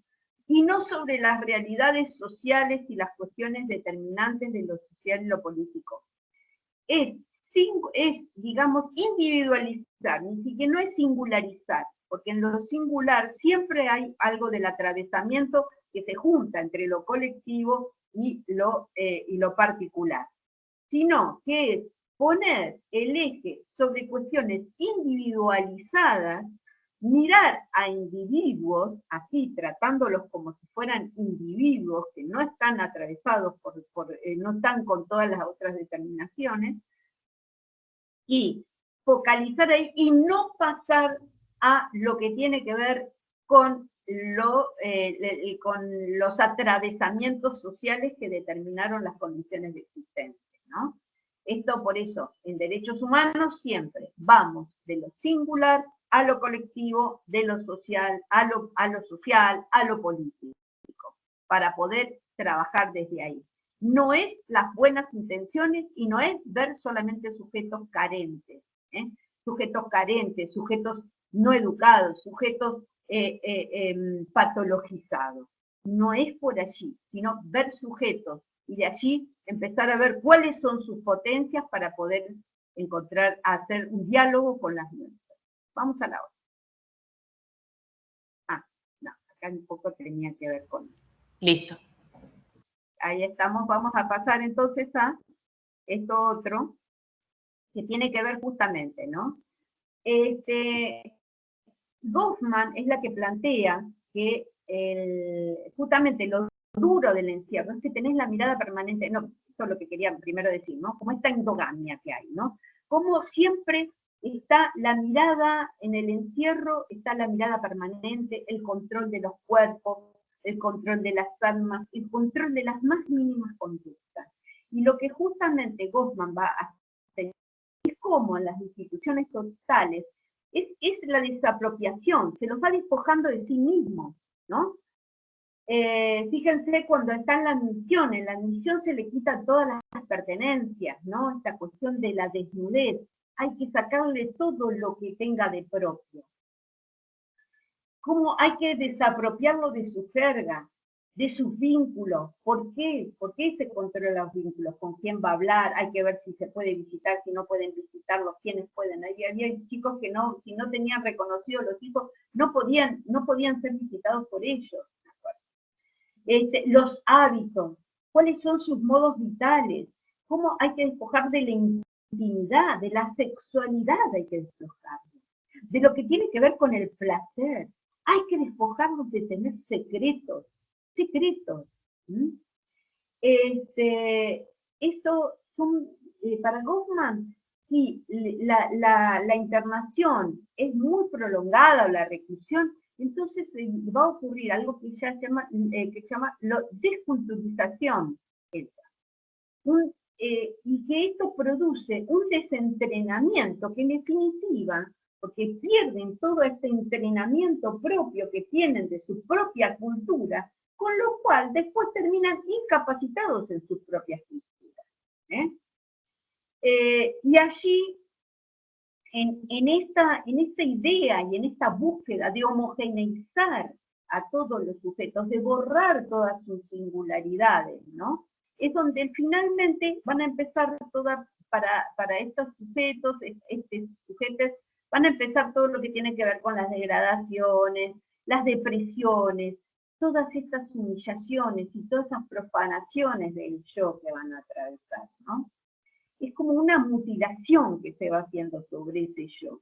y no sobre las realidades sociales y las cuestiones determinantes de lo social y lo político. Es digamos, individualizar, ni siquiera no es singularizar, porque en lo singular siempre hay algo del atravesamiento que se junta entre lo colectivo y lo particular, sino que es poner el eje sobre cuestiones individualizadas, mirar a individuos, así tratándolos como si fueran individuos que no están atravesados no están con todas las otras determinaciones, y focalizar ahí y no pasar a lo que tiene que ver con los atravesamientos sociales que determinaron las condiciones de existencia, ¿no? Esto por eso, en derechos humanos siempre vamos de lo singular a lo colectivo, de lo social, a lo político, para poder trabajar desde ahí. No es las buenas intenciones y no es ver solamente sujetos carentes, sujetos no educados, sujetos patologizados. No es por allí, sino ver sujetos y de allí empezar a ver cuáles son sus potencias para poder hacer un diálogo con las nuestras. Vamos a la otra. No, acá un poco tenía que ver con... Listo. Ahí estamos, vamos a pasar entonces a esto otro, que tiene que ver justamente, ¿no? Goffman es la que plantea que justamente lo duro del encierro es que tenés la mirada permanente, no, esto es lo que quería primero decir, ¿no? Como esta endogamia que hay, ¿no? Como siempre está la mirada en el encierro, está la mirada permanente, el control de los cuerpos, el control de las almas, el control de las más mínimas conductas. Y lo que justamente Goffman va a hacer es como en las instituciones totales es la desapropiación, se los va despojando de sí mismos, ¿no? Fíjense cuando está en la misión se le quita todas las pertenencias, ¿no? Esta cuestión de la desnudez, hay que sacarle todo lo que tenga de propio. ¿Cómo hay que desapropiarlo de su jerga, de sus vínculos? ¿Por qué? ¿Por qué se controlan los vínculos? ¿Con quién va a hablar? Hay que ver si se puede visitar, si no pueden visitarlos, quiénes pueden. Había chicos que no, si no tenían reconocidos los hijos, no podían ser visitados por ellos. Los hábitos, cuáles son sus modos vitales, cómo hay que despojar de la intimidad, de la sexualidad hay que despojar, de lo que tiene que ver con el placer. hay que despojarlos de tener secretos, secretos. Eso son, para Goffman, si la internación es muy prolongada o la reclusión, entonces va a ocurrir algo que ya se llama desculturización. Y que esto produce un desentrenamiento que en definitiva, porque pierden todo este entrenamiento propio que tienen de su propia cultura, con lo cual después terminan incapacitados en sus propias culturas. Y allí, en esta idea y en esta búsqueda de homogeneizar a todos los sujetos, de borrar todas sus singularidades, ¿no? Es donde finalmente van a empezar para estos sujetos, sujetos, van a empezar todo lo que tiene que ver con las degradaciones, las depresiones, todas estas humillaciones y todas esas profanaciones del yo que van a atravesar, ¿no? Es como una mutilación que se va haciendo sobre ese yo.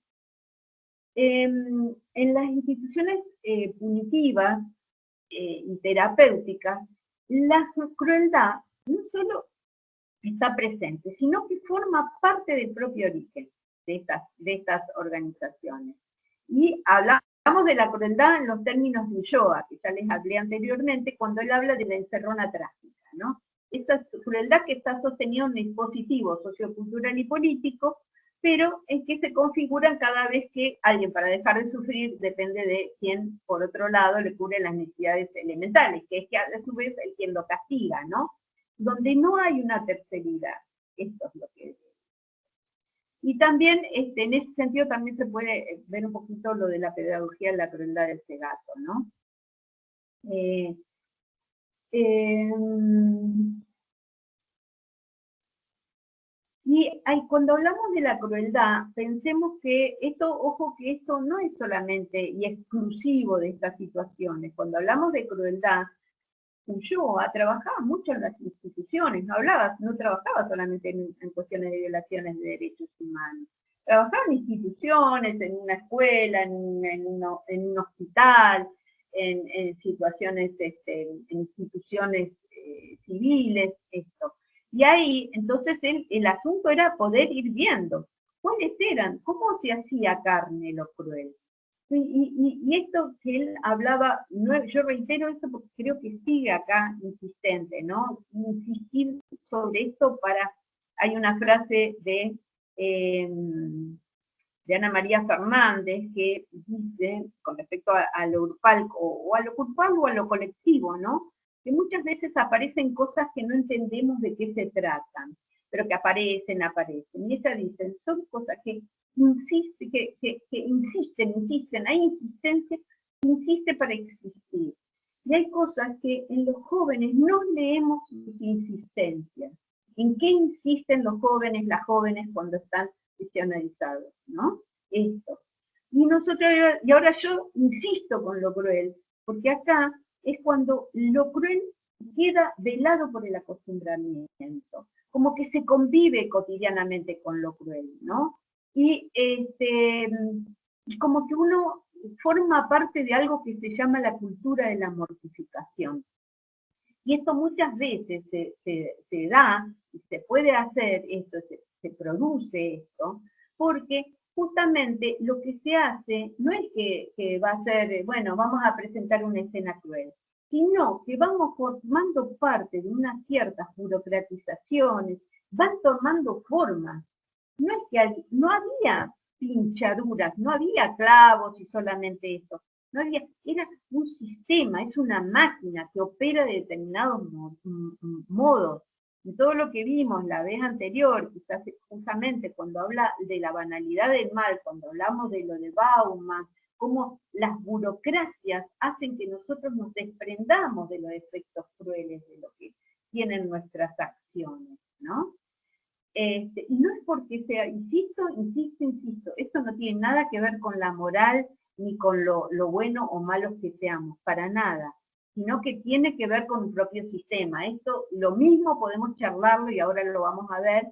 En las instituciones punitivas y terapéuticas, la crueldad no solo está presente, sino que forma parte del propio origen de estas organizaciones. Y hablamos de la crueldad en los términos de Ulloa, que ya les hablé anteriormente, cuando él habla de la encerrona trágica, ¿no? Esta crueldad que está sostenida en un dispositivo sociocultural y político, pero en que se configuran cada vez que alguien, para dejar de sufrir, depende de quien, por otro lado, le cubre las necesidades elementales, que es que a su vez el quien lo castiga, ¿no? Donde no hay una terceridad. Esto es lo que... Y también, en ese sentido, también se puede ver un poquito lo de la pedagogía de la crueldad del cegato, ¿no? Y cuando hablamos de la crueldad, pensemos que esto, ojo, que esto no es solamente y exclusivo de estas situaciones. Cuando hablamos de crueldad, Ulloa trabajaba mucho en las instituciones, no trabajaba solamente en cuestiones de violaciones de derechos humanos. Trabajaba en instituciones, en una escuela, en un hospital, en situaciones, en instituciones civiles, esto. Y ahí, entonces, el asunto era poder ir viendo cuáles eran, cómo se hacía carne lo cruel. Y esto que él hablaba, yo reitero esto porque creo que sigue acá insistente, ¿no? Insistir sobre esto hay una frase de Ana María Fernández que dice, con respecto a lo grupal, o a lo grupal o a lo colectivo, ¿no? Que muchas veces aparecen cosas que no entendemos de qué se tratan, pero que aparecen. Y ella dice, son cosas que insisten, hay insistencia que insiste para existir. Y hay cosas que en los jóvenes no leemos sus insistencias. ¿En qué insisten los jóvenes, las jóvenes cuando están visionarizados, ¿no? Esto. Y ahora yo insisto con lo cruel, porque acá es cuando lo cruel queda velado por el acostumbramiento, como que se convive cotidianamente con lo cruel, ¿no? Y como que uno forma parte de algo que se llama la cultura de la mortificación. Y esto muchas veces se da, y se puede hacer, se produce esto, porque justamente lo que se hace no es que va a ser, bueno, vamos a presentar una escena cruel, sino que vamos formando parte de unas ciertas burocratizaciones, van tomando forma. No es que no había pinchaduras, no había clavos y solamente eso. No había, era un sistema, es una máquina que opera de determinados modos. Y todo lo que vimos la vez anterior, quizás justamente cuando habla de la banalidad del mal, cuando hablamos de lo de Bauman, cómo las burocracias hacen que nosotros nos desprendamos de los efectos crueles de lo que tienen nuestras acciones, ¿no? Y no es porque sea, insisto, esto no tiene nada que ver con la moral ni con lo bueno o malos que seamos, para nada, sino que tiene que ver con un propio sistema. Esto, lo mismo podemos charlarlo y ahora lo vamos a ver,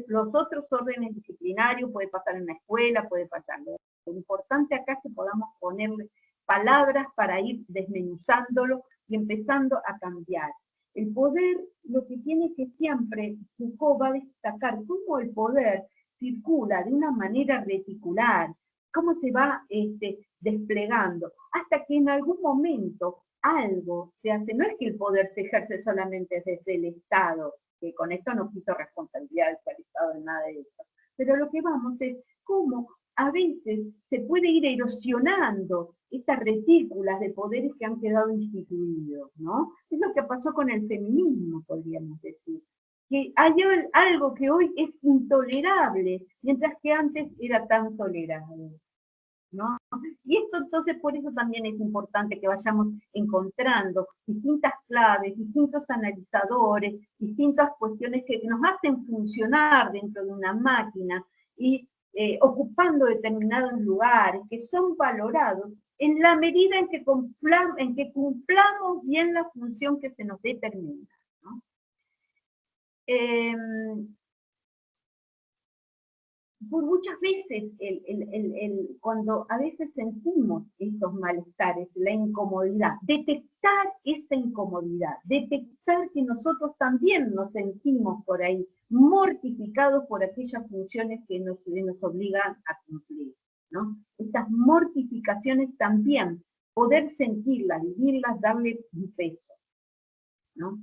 los otros órdenes disciplinarios, puede pasar en la escuela, puede pasar. Lo importante acá es que podamos ponerle palabras para ir desmenuzándolo y empezando a cambiar. El poder, lo que tiene que siempre, Foucault va a destacar cómo el poder circula de una manera reticular, cómo se va desplegando, hasta que en algún momento algo se hace. No es que el poder se ejerce solamente desde el Estado, que con esto no quito responsabilidades al Estado de nada de eso, pero lo que vamos es cómo a veces se puede ir erosionando estas retículas de poderes que han quedado instituidos, ¿no? Es lo que pasó con el feminismo, podríamos decir. Que hay algo que hoy es intolerable, mientras que antes era tan tolerable, ¿no? Y esto entonces por eso también es importante que vayamos encontrando distintas claves, distintos analizadores, distintas cuestiones que nos hacen funcionar dentro de una máquina y ocupando determinados lugares que son valorados en la medida en que cumplamos bien la función que se nos determina, ¿no? Por muchas veces, cuando a veces sentimos estos malestares, la incomodidad, detectar esa incomodidad, detectar que nosotros también nos sentimos por ahí mortificados por aquellas funciones que nos obligan a cumplir, ¿no? Estas mortificaciones también, poder sentirlas, vivirlas, darle un peso, ¿no?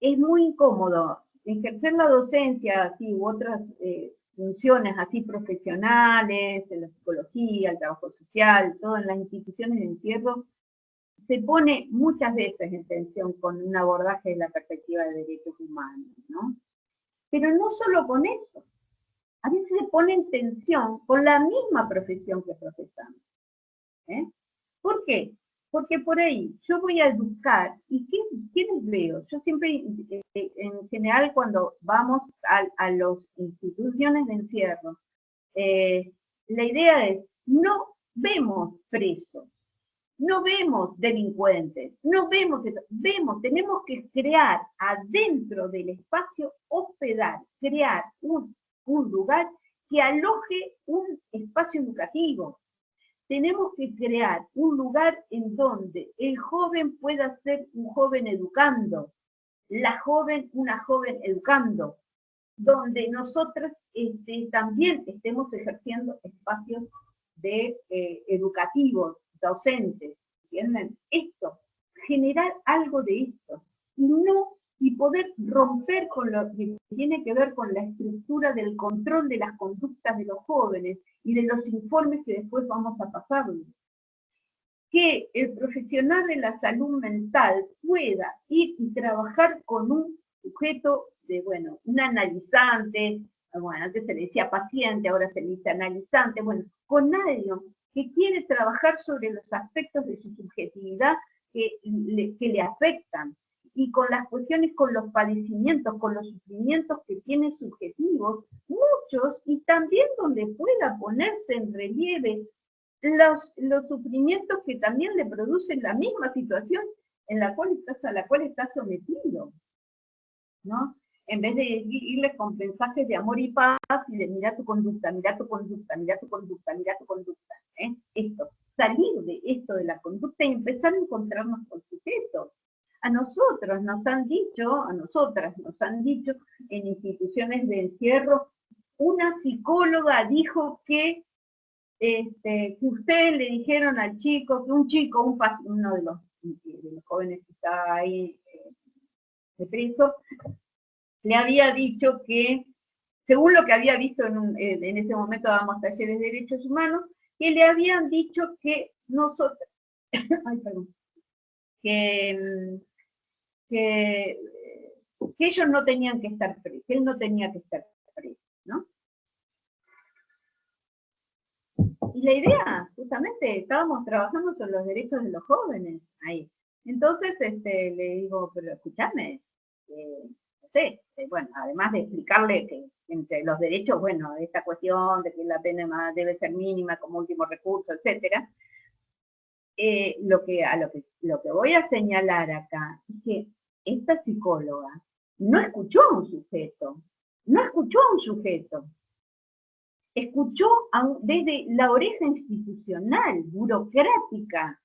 Es muy incómodo ejercer la docencia así, u otras funciones así profesionales, en la psicología, el trabajo social, todo en las instituciones de encierro, se pone muchas veces en tensión con un abordaje de la perspectiva de derechos humanos, ¿no? Pero no solo con eso, a veces se pone en tensión con la misma profesión que profesamos, ¿eh? ¿Por qué? Porque por ahí yo voy a educar, ¿y quiénes veo? Yo siempre, en general, cuando vamos a las instituciones de encierro, la idea es, no vemos presos, no vemos delincuentes, no vemos, tenemos que crear adentro del espacio hospedar, crear un lugar que aloje un espacio educativo. Tenemos que crear un lugar en donde el joven pueda ser un joven educando, la joven una joven educando, donde nosotros también estemos ejerciendo espacios educativos, docentes, ¿entienden? Esto, generar algo de esto, y poder romper con lo que tiene que ver con la estructura del control de las conductas de los jóvenes y de los informes que después vamos a pasarles. Que el profesional de la salud mental pueda ir y trabajar con un sujeto un analizante, antes se le decía paciente, ahora se le dice analizante, con alguien que quiere trabajar sobre los aspectos de su subjetividad que le afectan, y con las cuestiones, con los padecimientos, con los sufrimientos que tienen subjetivos, muchos, y también donde pueda ponerse en relieve los sufrimientos que también le producen la misma situación a la cual está sometido, ¿no? En vez de irle con mensajes de amor y paz y de mira tu conducta, mira tu conducta, mira tu conducta, mira tu conducta, ¿eh? Salir de esto de la conducta y empezar a encontrarnos con sujetos. A nosotras nos han dicho en instituciones de encierro, una psicóloga dijo que ustedes le dijeron al chico, que uno de los jóvenes que está ahí de preso, le había dicho que, según lo que había visto en ese momento dábamos talleres de derechos humanos, que le habían dicho que nosotros, que ellos no tenían que estar presos, que él no tenía que estar preso, ¿no? Y la idea, justamente, estábamos trabajando sobre los derechos de los jóvenes ahí. Entonces, le digo, pero escúchame, no sé, además de explicarle que entre los derechos, esta cuestión de que la pena debe ser mínima como último recurso, etcétera, lo que voy a señalar acá es que esta psicóloga no escuchó a un sujeto, escuchó desde la oreja institucional, burocrática,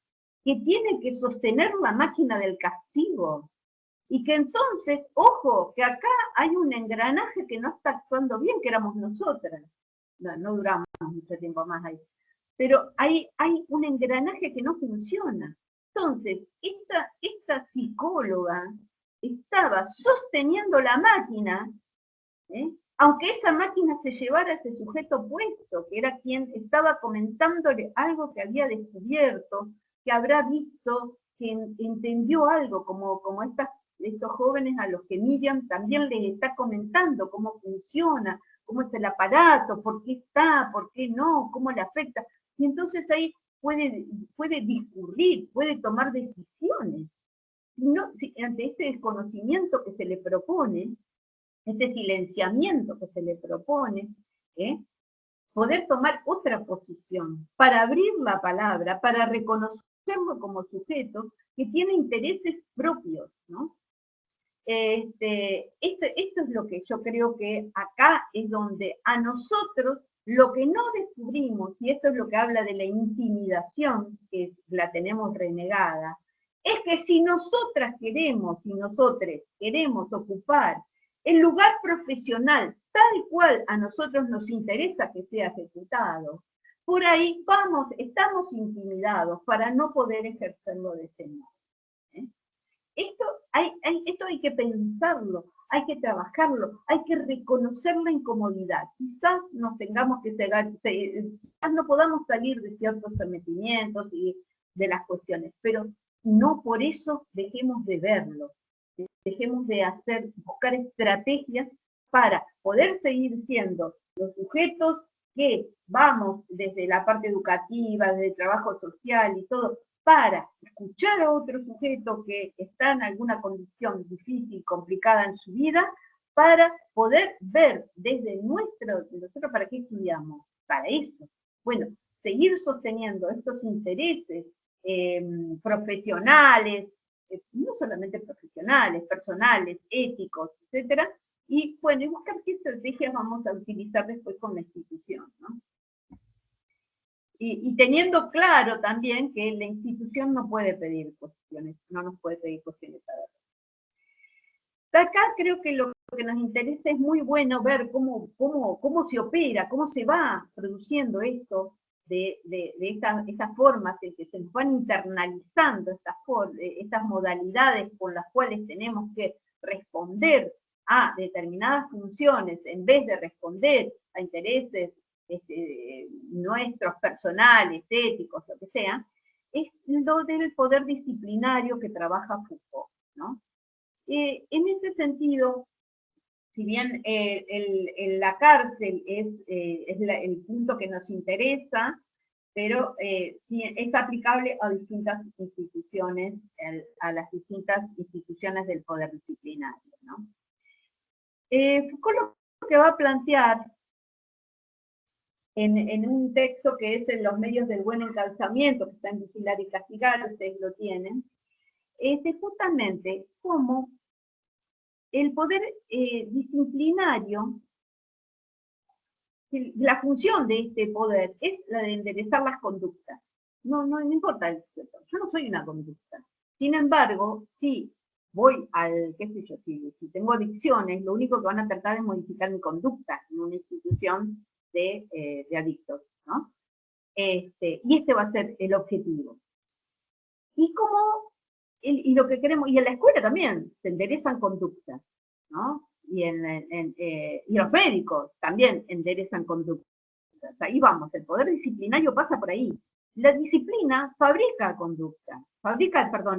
que tiene que sostener la máquina del castigo. Y que entonces, ojo, que acá hay un engranaje que no está actuando bien, que éramos nosotras. No duramos mucho tiempo más ahí. Pero hay un engranaje que no funciona. Entonces, esta psicóloga estaba sosteniendo la máquina, aunque esa máquina se llevara a ese sujeto puesto, que era quien estaba comentándole algo que había descubierto, que habrá visto, que entendió algo, como estos jóvenes a los que Miriam también les está comentando cómo funciona, cómo es el aparato, por qué está, por qué no, cómo le afecta. Y entonces ahí puede discurrir, puede tomar decisiones. Ante este desconocimiento que se le propone, este silenciamiento que se le propone, poder tomar otra posición, para abrir la palabra, para reconocerlo como sujeto que tiene intereses propios, ¿no? Esto es lo que yo creo que acá es donde a nosotros lo que no descubrimos, y esto es lo que habla de la intimidación, que la tenemos renegada, es que si nosotras queremos, si nosotres queremos ocupar el lugar profesional tal cual a nosotros nos interesa que sea ejecutado, por ahí estamos intimidados para no poder ejercerlo de ese modo. Esto hay que pensarlo, hay que trabajarlo, hay que reconocer la incomodidad. Quizás nos tengamos que quizás no podamos salir de ciertos sometimientos y de las cuestiones, pero no por eso dejemos de verlo, dejemos de buscar estrategias para poder seguir siendo los sujetos que vamos desde la parte educativa, desde el trabajo social y todo, para escuchar a otro sujeto que está en alguna condición difícil, complicada en su vida, para poder ver desde nosotros para qué estudiamos, para eso. Bueno, seguir sosteniendo estos intereses profesionales, no solamente profesionales, personales, éticos, etcétera, y bueno, y buscar qué estrategias vamos a utilizar después con la institución, ¿no? Y teniendo claro también que la institución no puede pedir cuestiones, no nos puede pedir cuestiones a ver. Acá creo que lo que nos interesa es muy bueno ver cómo se opera, cómo se va produciendo esto, de estas formas en que se nos van internalizando estas modalidades con las cuales tenemos que responder a determinadas funciones en vez de responder a intereses nuestros personales, éticos, lo que sea, es lo del poder disciplinario que trabaja Foucault, ¿no? En ese sentido, si bien la cárcel es el punto que nos interesa, pero es aplicable a distintas instituciones, a las distintas instituciones del poder disciplinario, ¿no? Foucault lo que va a plantear en un texto que es en Los medios del buen encalzamiento, que está en Vigilar y Castigar, ustedes lo tienen, es justamente cómo el poder disciplinario, la función de este poder es la de enderezar las conductas. No importa el sujeto, yo no soy una conducta. Sin embargo, si voy qué sé yo, si tengo adicciones, lo único que van a tratar es modificar mi conducta en una institución de adictos, ¿no? Y este va a ser el objetivo. Y lo que queremos, y en la escuela también se enderezan conductas, ¿no? Y los médicos también enderezan conductas. Ahí vamos, el poder disciplinario pasa por ahí. La disciplina fabrica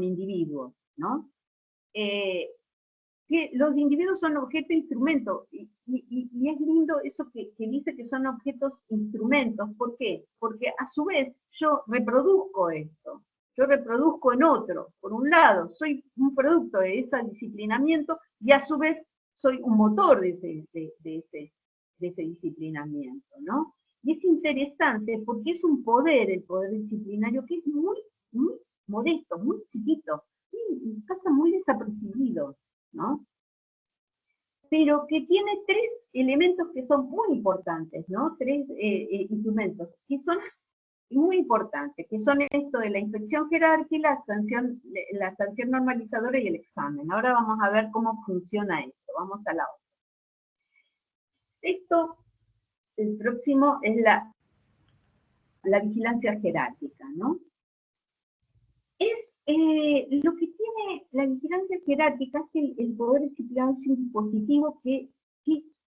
individuos, ¿no? Que los individuos son objeto e instrumento, y es lindo eso que dice que son objetos instrumentos. ¿Por qué? Porque a su vez yo reproduzco esto, yo reproduzco en otro. Por un lado, soy un producto de ese disciplinamiento y a su vez soy un motor de ese disciplinamiento, ¿no? Y es interesante porque es un poder, el poder disciplinario, que es muy, muy modesto, muy chiquito, y pasa muy desapercibido, ¿no? pero que tiene tres elementos que son muy importantes, ¿no? Tres instrumentos que son muy importantes, que son esto de la inspección jerárquica, la sanción normalizadora y el examen. Ahora vamos a ver cómo funciona esto. Vamos a la otra. Esto, el próximo, es la vigilancia jerárquica, ¿no? Lo que tiene la vigilancia jerárquica es que el poder disciplinario es un dispositivo que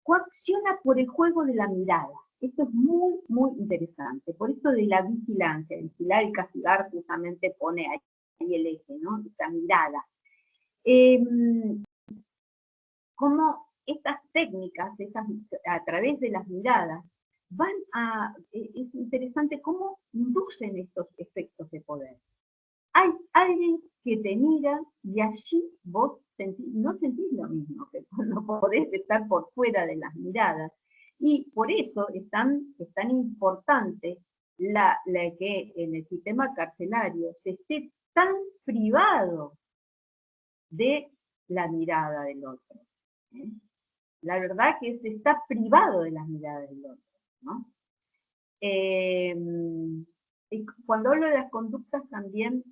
coacciona por el juego de la mirada. Esto es muy, muy interesante. Por esto de la vigilancia, vigilar y castigar justamente pone ahí el eje, ¿no? Esta mirada. Como estas técnicas, a través de las miradas, es interesante cómo inducen estos efectos de poder. Hay alguien que te mira y allí vos no sentís lo mismo, que no podés estar por fuera de las miradas. Y por eso es tan importante que en el sistema carcelario se esté tan privado de la mirada del otro. La verdad que se está privado de las miradas del otro, ¿no? Y cuando hablo de las conductas también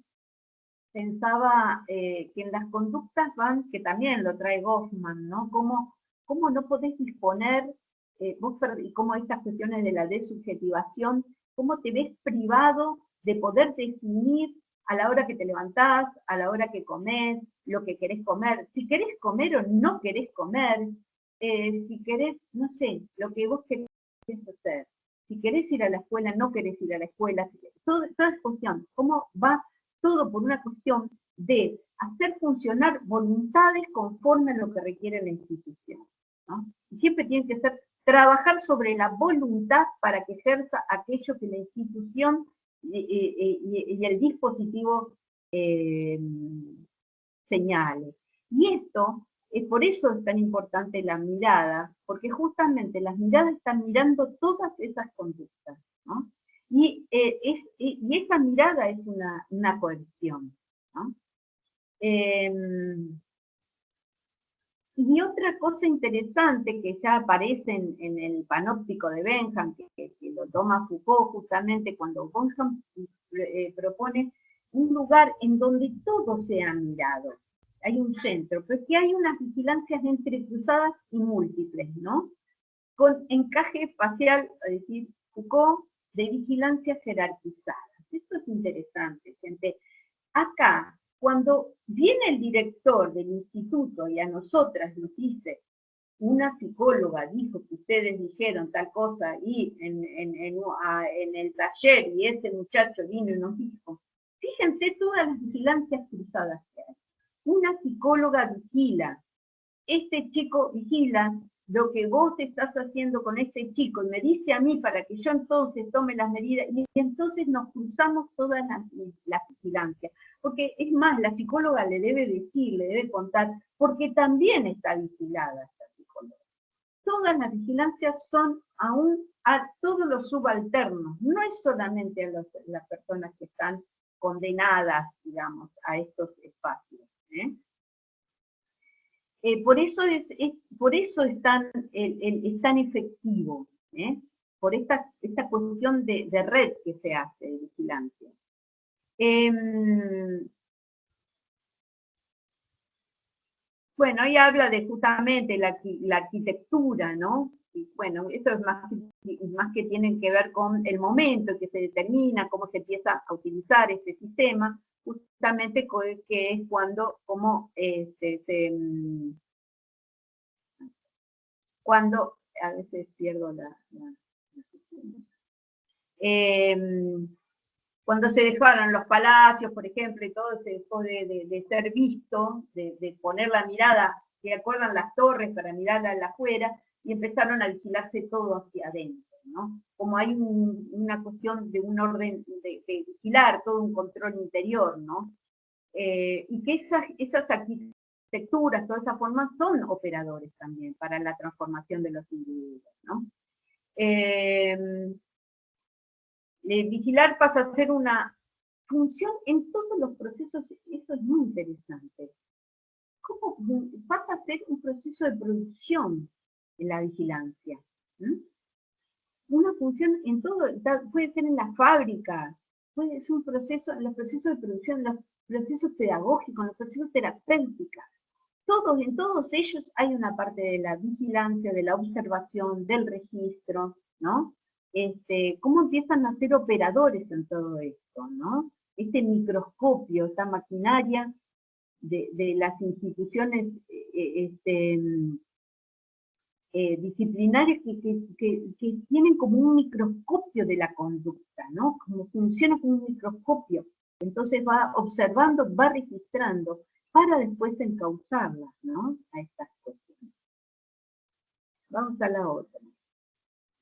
pensaba que en las conductas van, que también lo trae Goffman, ¿no? Cómo no podés disponer, y cómo estas cuestiones de la desubjetivación, cómo te ves privado de poder definir a la hora que te levantás, a la hora que comés, lo que querés comer, si querés comer o no querés comer, si querés, no sé, lo que vos querés hacer, si querés ir a la escuela, no querés ir a la escuela, toda es cuestión, cómo va todo por una cuestión de hacer funcionar voluntades conforme a lo que requiere la institución, ¿no? Y siempre tiene que ser trabajar sobre la voluntad para que ejerza aquello que la institución y el dispositivo señale. Y esto, por eso es tan importante la mirada, porque justamente las miradas están mirando todas esas conductas, ¿no? Y esa mirada es una coerción, ¿no? Y otra cosa interesante que ya aparece en el panóptico de Bentham, que lo toma Foucault justamente cuando Bentham propone un lugar en donde todo sea mirado. Hay un centro, pero que hay unas vigilancias entrecruzadas y múltiples, ¿no? Con encaje espacial, es decir, Foucault, de vigilancias jerarquizadas. Esto es interesante, gente. Acá, cuando viene el director del instituto y a nosotras nos dice, una psicóloga dijo que ustedes dijeron tal cosa y en el taller y ese muchacho vino y nos dijo, fíjense todas las vigilancias cruzadas que hay. Una psicóloga vigila, este chico vigila lo que vos estás haciendo con este chico y me dice a mí para que yo entonces tome las medidas y entonces nos cruzamos todas las vigilancias. Porque es más, la psicóloga le debe decir, le debe contar, porque también está vigilada esta psicóloga. Todas las vigilancias son a todos los subalternos, no es solamente a las personas que están condenadas, digamos, a estos espacios. Por eso es tan efectivo, por esta cuestión de red que se hace de vigilancia. Bueno, ahí habla de justamente la arquitectura, ¿no? Y bueno, esto es más que tienen que ver con el momento en que se determina, cómo se empieza a utilizar este sistema, justamente que es cuando a veces pierdo cuando se dejaron los palacios, por ejemplo, y todo se dejó de ser visto, de poner la mirada, ¿se acuerdan las torres para mirar a la afuera? Y empezaron a vigilarse todo hacia adentro, ¿no? Como hay una cuestión de un orden de vigilar, todo un control interior, ¿no? Y que esas arquitecturas, todas esas formas son operadores también para la transformación de los individuos, ¿no? Vigilar pasa a ser una función en todos los procesos, eso es muy interesante. cómo pasa a ser un proceso de producción en la vigilancia. Una función en todo, puede ser en la fábrica, puede ser un proceso, en los procesos de producción, en los procesos pedagógicos, en los procesos terapéuticos. En todos ellos hay una parte de la vigilancia, de la observación, del registro, ¿no? Cómo empiezan a ser operadores en todo esto, ¿no? Este microscopio, esta maquinaria de las instituciones disciplinarias que tienen como un microscopio de la conducta, ¿no? Como funciona como un microscopio. Entonces va observando, va registrando, para después encauzarlas, ¿no? A estas cuestiones. Vamos a la otra.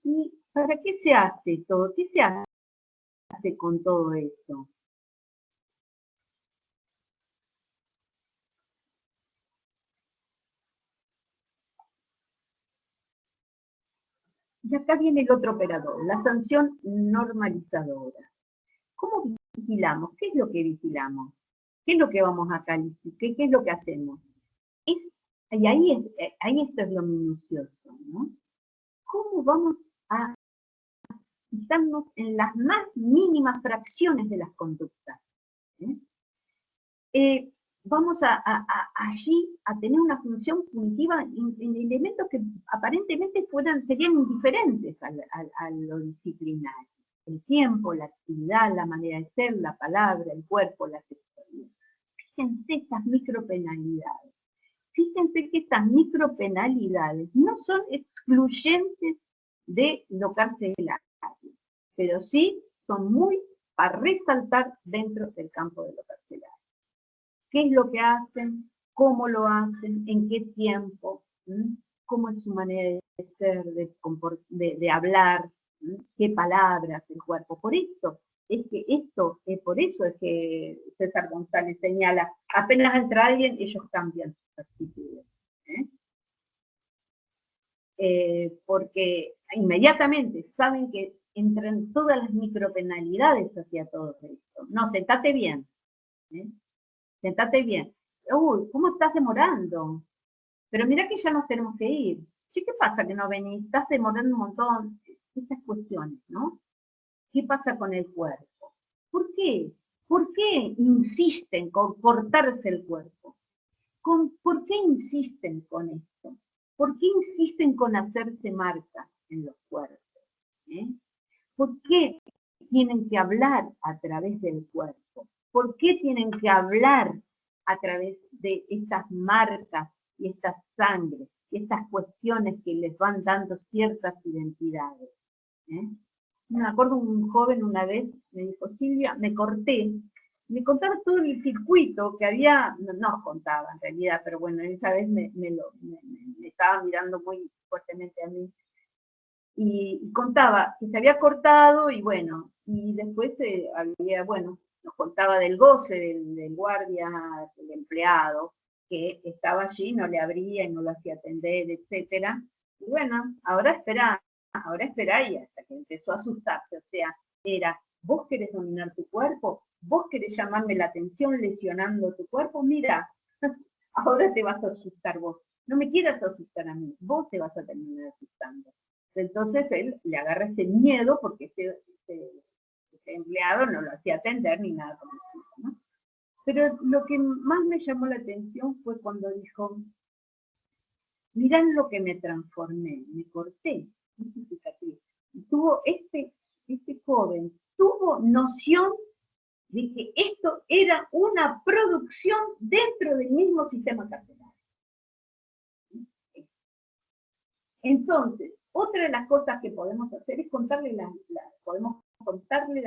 ¿Y para qué se hace todo? ¿Qué se hace con todo esto? Y acá viene el otro operador, la sanción normalizadora. ¿Cómo vigilamos? ¿Qué es lo que vigilamos? ¿Qué es lo que vamos a calificar? ¿Qué es lo que hacemos? Y ahí esto es lo minucioso, ¿no? ¿Cómo vamos a fijarnos en las más mínimas fracciones de las conductas? Vamos allí a tener una función punitiva en elementos que aparentemente serían indiferentes a lo disciplinario. El tiempo, la actividad, la manera de ser, la palabra, el cuerpo, la sexualidad. Fíjense estas micropenalidades. Fíjense que estas micropenalidades no son excluyentes de lo carcelario, pero sí son muy para resaltar dentro del campo de lo carcelario. ¿Qué es lo que hacen? ¿Cómo lo hacen? ¿En qué tiempo? ¿Cómo es su manera de ser, de hablar? ¿Qué palabras el cuerpo? Por eso es que César González señala, apenas entra alguien, ellos cambian sus actitudes. Porque inmediatamente saben que entran todas las micropenalidades hacia todo esto. No, sentate bien. Sentate bien. Uy, ¿cómo estás demorando? Pero mira que ya nos tenemos que ir. Che, ¿qué pasa que no venís? Estás demorando un montón. Estas cuestiones, ¿no? ¿Qué pasa con el cuerpo? ¿Por qué? ¿Por qué insisten con cortarse el cuerpo? ¿Por qué insisten con esto? ¿Por qué insisten con hacerse marcas en los cuerpos? ¿Por qué tienen que hablar a través del cuerpo? ¿Por qué tienen que hablar a través de estas marcas y estas sangres y estas cuestiones que les van dando ciertas identidades? Me acuerdo un joven una vez me dijo, Silvia, me contaba todo el circuito que había, no contaba en realidad, pero bueno, esa vez me estaba mirando muy fuertemente a mí, y contaba que se había cortado, y bueno, y después nos contaba del goce del guardia, del empleado, que estaba allí, no le abría y no lo hacía atender, etcétera. Y bueno, ahora espera, y hasta que empezó a asustarse, o sea, era, ¿vos querés dominar tu cuerpo? ¿Vos querés llamarme la atención lesionando tu cuerpo? Mira, ahora te vas a asustar vos. No me quieras asustar a mí, vos te vas a terminar asustando. Entonces él le agarra ese miedo porque ese empleado no lo hacía atender ni nada como eso, ¿no? Pero lo que más me llamó la atención fue cuando dijo, mirá lo que me transformé, me corté. Este joven tuvo noción de que esto era una producción dentro del mismo sistema carcelario. Entonces, otra de las cosas que podemos hacer es contarle la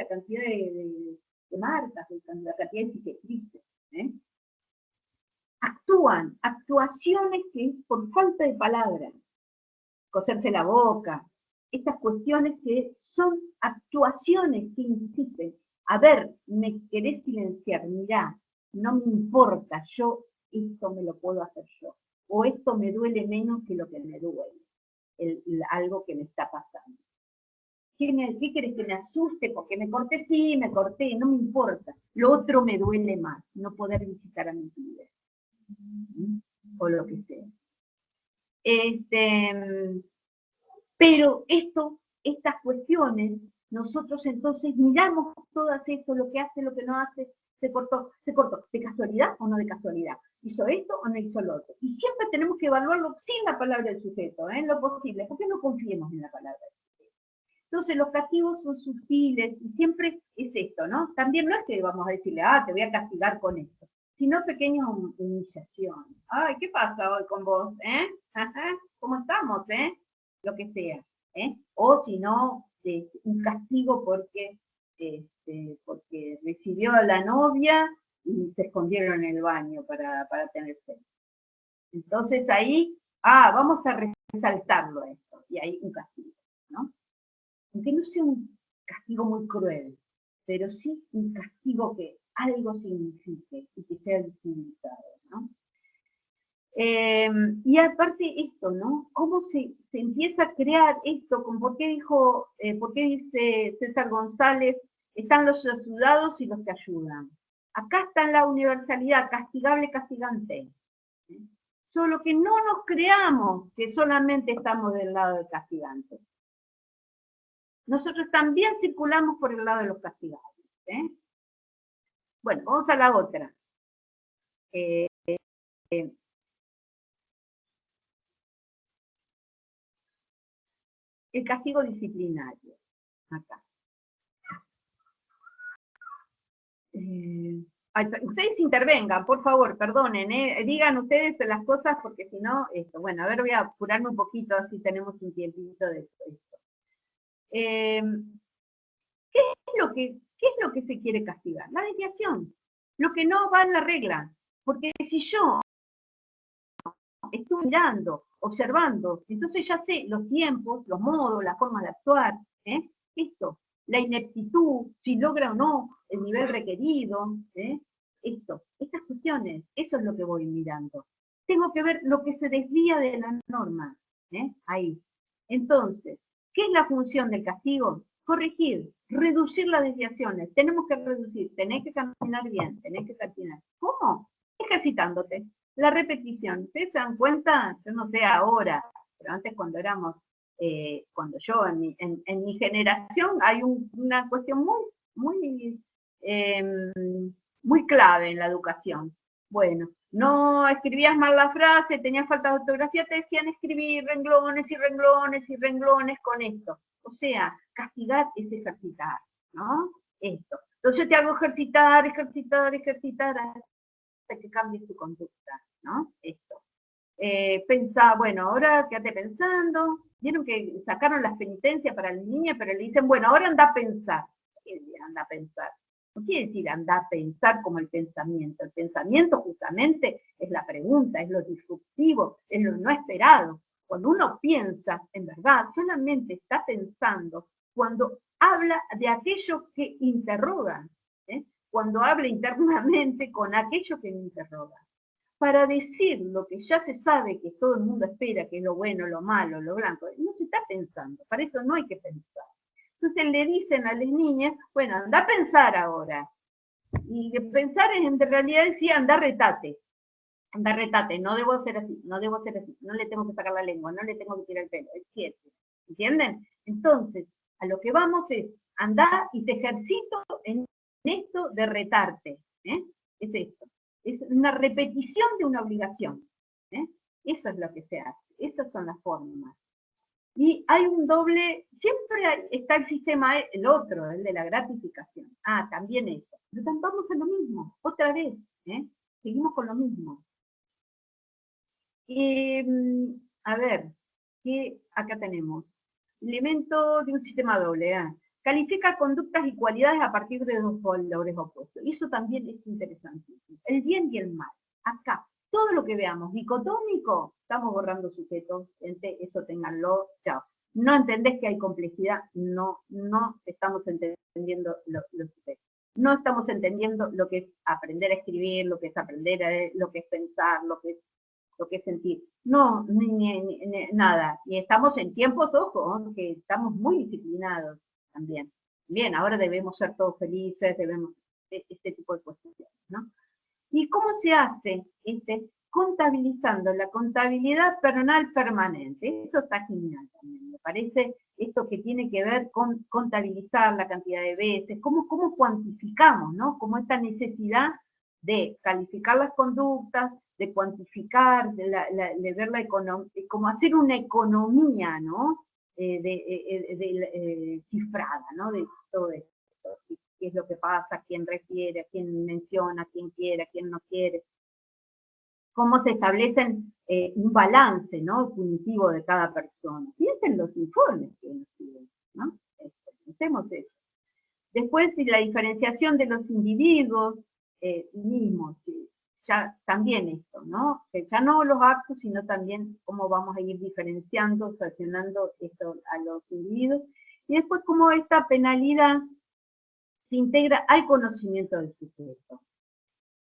cantidad de marcas, la cantidad de cicatrices. Actuaciones que es por falta de palabras, coserse la boca, estas cuestiones que son actuaciones que insisten. A ver, me querés silenciar, mirá, no me importa, esto me lo puedo hacer yo, o esto me duele menos que lo que me duele, algo que me está pasando. ¿Qué querés que me asuste? Porque me corté, sí, me corté, no me importa. Lo otro me duele más, no poder visitar a mi vida. o lo que sea. Pero estas cuestiones, nosotros entonces miramos todas eso, lo que hace, lo que no hace, se cortó, ¿de casualidad o no de casualidad? ¿Hizo esto o no hizo lo otro? Y siempre tenemos que evaluarlo sin la palabra del sujeto, en lo posible, porque no confiemos en la palabra del sujeto. Entonces los castigos son sutiles, y siempre es esto, ¿no? También no es que vamos a decirle, te voy a castigar con esto, sino pequeñas humillaciones. Ay, ¿qué pasa hoy con vos? ¿Cómo estamos? Lo que sea. O si no, un castigo porque recibió a la novia y se escondieron en el baño para tener sexo. Entonces ahí, vamos a resaltarlo esto, y ahí un castigo, ¿no? Aunque no sea un castigo muy cruel, pero sí un castigo que algo signifique y que sea visibilizado, ¿no? Y aparte esto, ¿no? ¿Cómo se empieza a crear esto? ¿Por qué dice César González, están los ayudados y los que ayudan? Acá está la universalidad, castigable, castigante. Solo que no nos creamos que solamente estamos del lado del castigante. Nosotros también circulamos por el lado de los castigados. Bueno, vamos a la otra. El castigo disciplinario. Acá. Ustedes intervengan, por favor, perdonen, digan ustedes las cosas porque si no, bueno, a ver, voy a apurarme un poquito, así tenemos un tiempito de esto. ¿Qué es lo que se quiere castigar? La desviación, lo que no va en la regla, porque si yo estoy mirando, observando, entonces ya sé los tiempos, los modos, la forma de actuar, la ineptitud, si logra o no el nivel requerido, estas cuestiones, eso es lo que voy mirando. Tengo que ver lo que se desvía de la norma, ahí. Entonces, ¿qué es la función del castigo? Corregir, reducir las desviaciones. Tenemos que reducir, tenés que caminar bien, tenés que caminar. ¿Cómo? Ejercitándote. La repetición. ¿Ustedes se dan cuenta? Yo no sé ahora, pero antes cuando yo, en mi generación, hay una cuestión muy clave en la educación. Bueno, no escribías mal la frase, tenías falta de ortografía, te decían escribir renglones y renglones y renglones con esto. O sea, castigar es ejercitar, ¿no? Esto. Entonces yo te hago ejercitar hasta que cambies tu conducta, ¿no? Esto. Pensá, bueno, ahora quédate pensando. Vieron que sacaron las penitencias para la niña, pero le dicen, bueno, ahora anda a pensar. ¿Qué quiere decir anda a pensar? No quiere decir anda a pensar como el pensamiento. El pensamiento justamente es la pregunta, es lo disruptivo, es lo no esperado. Cuando uno piensa, en verdad, solamente está pensando cuando habla de aquello que interroga, cuando habla internamente con aquello que me interroga. Para decir lo que ya se sabe que todo el mundo espera, que es lo bueno, lo malo, lo blanco, no se está pensando, para eso no hay que pensar. Entonces le dicen a las niñas, bueno, anda a pensar ahora. Y pensar es en realidad decir, anda retate, no debo hacer así, no le tengo que sacar la lengua, no le tengo que tirar el pelo, es cierto. ¿Entienden? Entonces, a lo que vamos es, andá y te ejercito en esto de retarte. Es esto. Es una repetición de una obligación. Eso es lo que se hace. Esas son las formas. Y hay un doble, siempre está el sistema, el otro, el de la gratificación. También eso. Pero vamos a lo mismo, otra vez. Seguimos con lo mismo. A ver, acá tenemos. Elemento de un sistema doble. Califica conductas y cualidades a partir de dos valores opuestos. Y eso también es interesante. El bien y el mal. Acá, todo lo que veamos dicotómico, estamos borrando sujetos, gente, eso ténganlo, chao. No entendés que hay complejidad, no estamos entendiendo los sujetos. No estamos entendiendo lo que es aprender a escribir, lo que es aprender lo que es pensar, lo que es sentir. No, nada. Y estamos en tiempos, ojo, que estamos muy disciplinados también. Bien, ahora debemos ser todos felices, debemos este tipo de cuestiones, ¿no? ¿Y cómo se hace? contabilizando la contabilidad personal permanente. Eso está genial también, me parece, esto que tiene que ver con contabilizar la cantidad de veces, cómo cuantificamos, ¿no? Como esta necesidad de calificar las conductas, de cuantificar, de ver la economía, como hacer una economía, ¿no? Cifrada, ¿no? De todo esto, qué es lo que pasa, quién refiere, quién menciona, quién quiere, quién no quiere. Cómo se establecen un balance, ¿no? Punitivo de cada persona. Piensen los informes que nos piden, ¿no? Hacemos eso. Después, la diferenciación de los individuos mismos, ya también esto, ¿no? Que ya no los actos, sino también cómo vamos a ir diferenciando, sancionando esto a los individuos. Y después, cómo esta penalidad se integra al conocimiento del sujeto.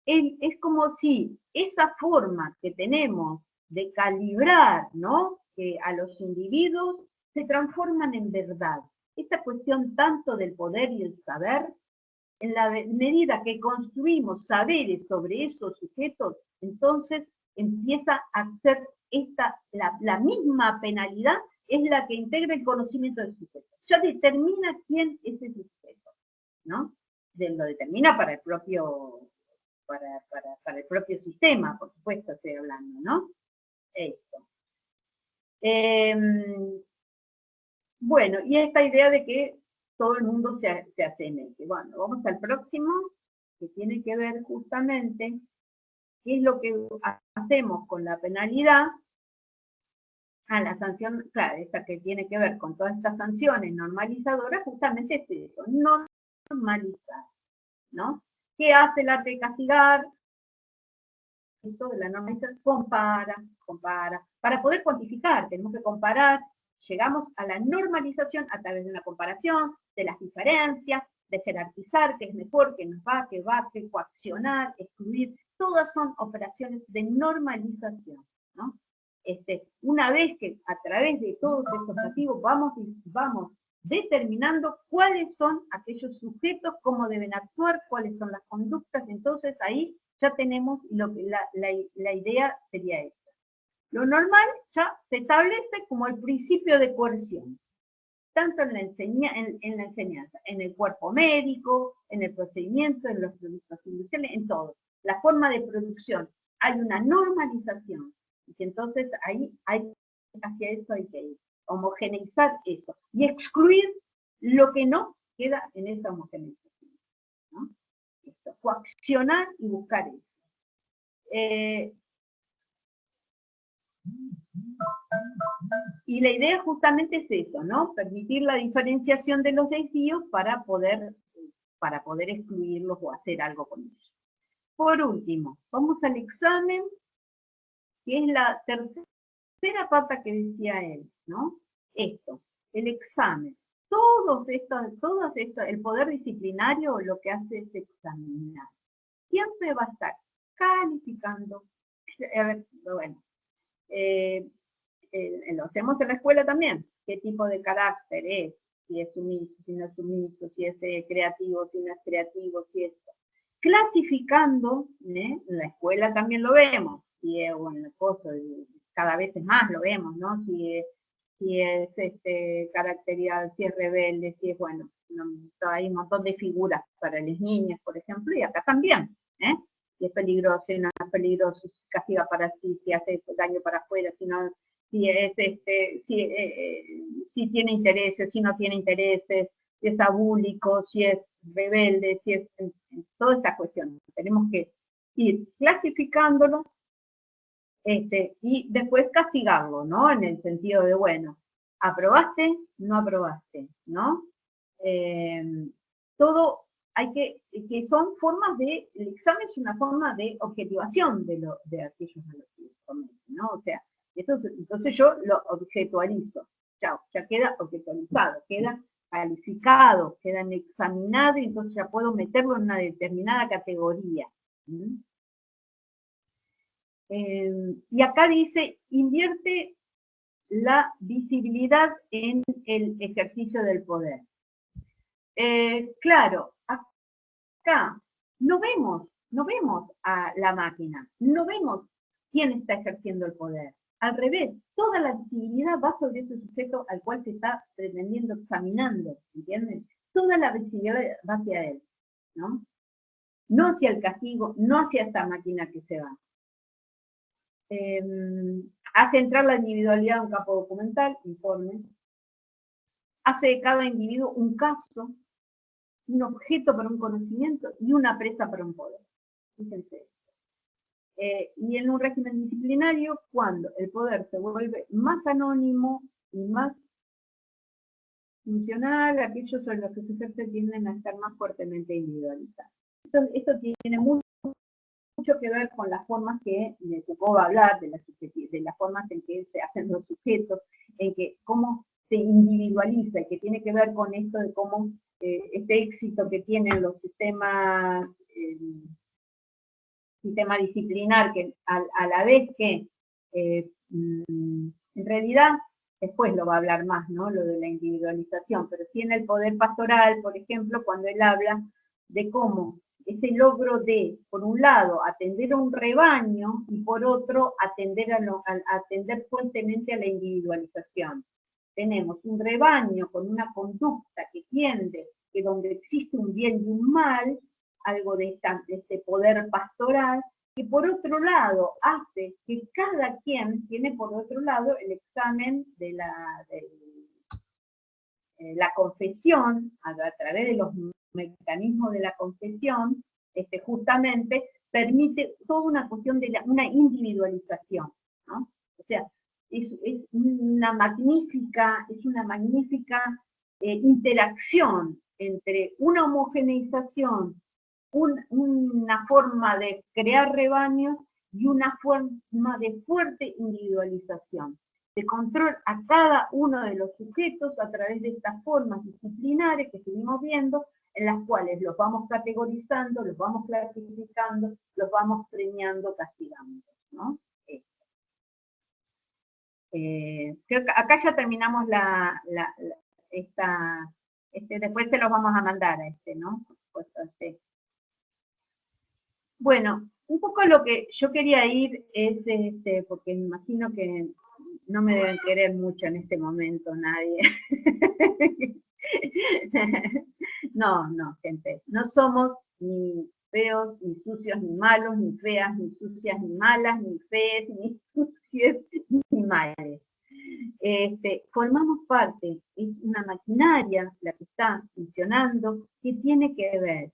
Es como si esa forma que tenemos de calibrar, ¿no? A los individuos se transforman en verdad. Esta cuestión tanto del poder y el saber, en la medida que construimos saberes sobre esos sujetos, entonces empieza a ser la misma penalidad es la que integra el conocimiento del sujeto. Ya determina quién es ese sujeto, ¿no? Lo determina para el propio para el propio sistema, por supuesto estoy hablando, ¿no? Esto. Bueno, y esta idea de que todo el mundo se asemeje. Bueno, vamos al próximo, que tiene que ver justamente qué es lo que hacemos con la penalidad. La sanción, claro, esta que tiene que ver con todas estas sanciones normalizadoras, justamente es eso, normalizar, ¿no? ¿Qué hace el arte de castigar? Esto de la normalización, compara. Para poder cuantificar, tenemos que comparar, llegamos a la normalización a través de una comparación, de las diferencias, de jerarquizar, qué es mejor, qué nos va, qué coaccionar, excluir, todas son operaciones de normalización, ¿no? Una vez que a través de todos estos activos vamos determinando cuáles son aquellos sujetos, cómo deben actuar, cuáles son las conductas, entonces ahí ya tenemos la idea sería esta. Lo normal ya se establece como el principio de coerción, tanto en la enseñanza, en el cuerpo médico, en el procedimiento, en los productos industriales, en todo. La forma de producción, hay una normalización, y que entonces ahí hacia eso hay que ir. Homogeneizar eso y excluir lo que no queda en esa homogeneización, ¿no? Esto, coaccionar y buscar eso. Y la idea justamente es eso, ¿no? Permitir la diferenciación de los desvíos para poder excluirlos o hacer algo con ellos. Por último, vamos al examen, que es la tercera pata que decía él, ¿no? Esto, el examen. Todo esto, el poder disciplinario lo que hace es examinar. Siempre va a estar calificando. A ver, bueno, lo hacemos en la escuela también. ¿Qué tipo de carácter es? Si es sumiso, si no es sumiso, si es creativo, si no es creativo, si es... Clasificando, en la escuela también lo vemos, si es, bueno, cada vez más lo vemos, ¿no? Si es caracterizado, si es rebelde, si es, bueno, hay un montón de figuras para las niñas, por ejemplo, y acá también, si es peligroso, si no es peligroso, si castiga para sí, si hace daño para afuera, si no, si tiene intereses, si no tiene intereses, si es abúlico, si es rebelde, si es toda esta cuestión. Tenemos que ir clasificándolo y después castigarlo, ¿no? En el sentido de, bueno, aprobaste, no aprobaste, ¿no? Todo hay que son formas de, el examen es una forma de objetivación de aquellos a los que someten, ¿no? O sea, entonces yo lo objetualizo, chao, ya queda objetualizado, queda calificado, quedan examinados, y entonces ya puedo meterlo en una determinada categoría. Y acá dice, invierte la visibilidad en el ejercicio del poder. Claro, acá no vemos a la máquina, no vemos quién está ejerciendo el poder. Al revés, toda la visibilidad va sobre ese sujeto al cual se está pretendiendo examinando, ¿entienden? Toda la visibilidad va hacia él, ¿no? No hacia el castigo, no hacia esta máquina que se va. Hace entrar la individualidad en un campo documental, informe. Hace de cada individuo un caso, un objeto para un conocimiento y una presa para un poder. Fíjense. Y en un régimen disciplinario, cuando el poder se vuelve más anónimo y más funcional, aquellos sobre los que se ejerce tienden a estar más fuertemente individualizados. Esto tiene mucho que ver con las formas que Foucault va a hablar, de las formas en que se hacen los sujetos, en que cómo se individualiza, y que tiene que ver con esto de cómo este éxito que tienen los sistemas sistema disciplinar, que a la vez que en realidad después lo va a hablar más, ¿no? Lo de la individualización, pero sí en el poder pastoral, por ejemplo, cuando él habla de cómo ese logro de, por un lado, atender a un rebaño, y por otro, atender fuertemente a la individualización. Tenemos un rebaño con una conducta que tiende, que donde existe un bien y un mal, algo de este poder pastoral, que por otro lado hace que cada quien tiene por otro lado el examen de la confesión, a través de los mecanismos de la confesión, justamente permite toda una cuestión de una individualización, ¿no? O sea, es una magnífica interacción entre una homogeneización, una forma de crear rebaños y una forma de fuerte individualización, de control a cada uno de los sujetos a través de estas formas disciplinares que seguimos viendo, en las cuales los vamos categorizando, los vamos clasificando, los vamos premiando, castigando, ¿no? Creo que acá ya terminamos después se los vamos a mandar a ¿no? Bueno, un poco lo que yo quería ir es, porque me imagino que no me deben querer mucho en este momento nadie. No, gente, no somos ni feos, ni sucios, ni malos, ni feas, ni sucias, ni malas, ni fees, ni sucias, ni males. Formamos parte, es una maquinaria la que está funcionando, que tiene que ver,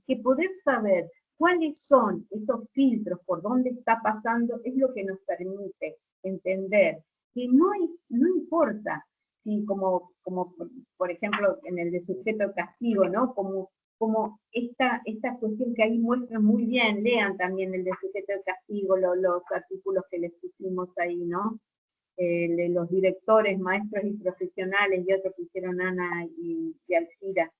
que poder saber cuáles son esos filtros, por dónde está pasando, es lo que nos permite entender que no importa si como por ejemplo en el de sujeto castigo, ¿no? Como esta cuestión que ahí muestran muy bien, lean también el de sujeto de castigo, los artículos que les pusimos ahí, ¿no? De los directores, maestros y profesionales, y otros que hicieron Ana y Alcira.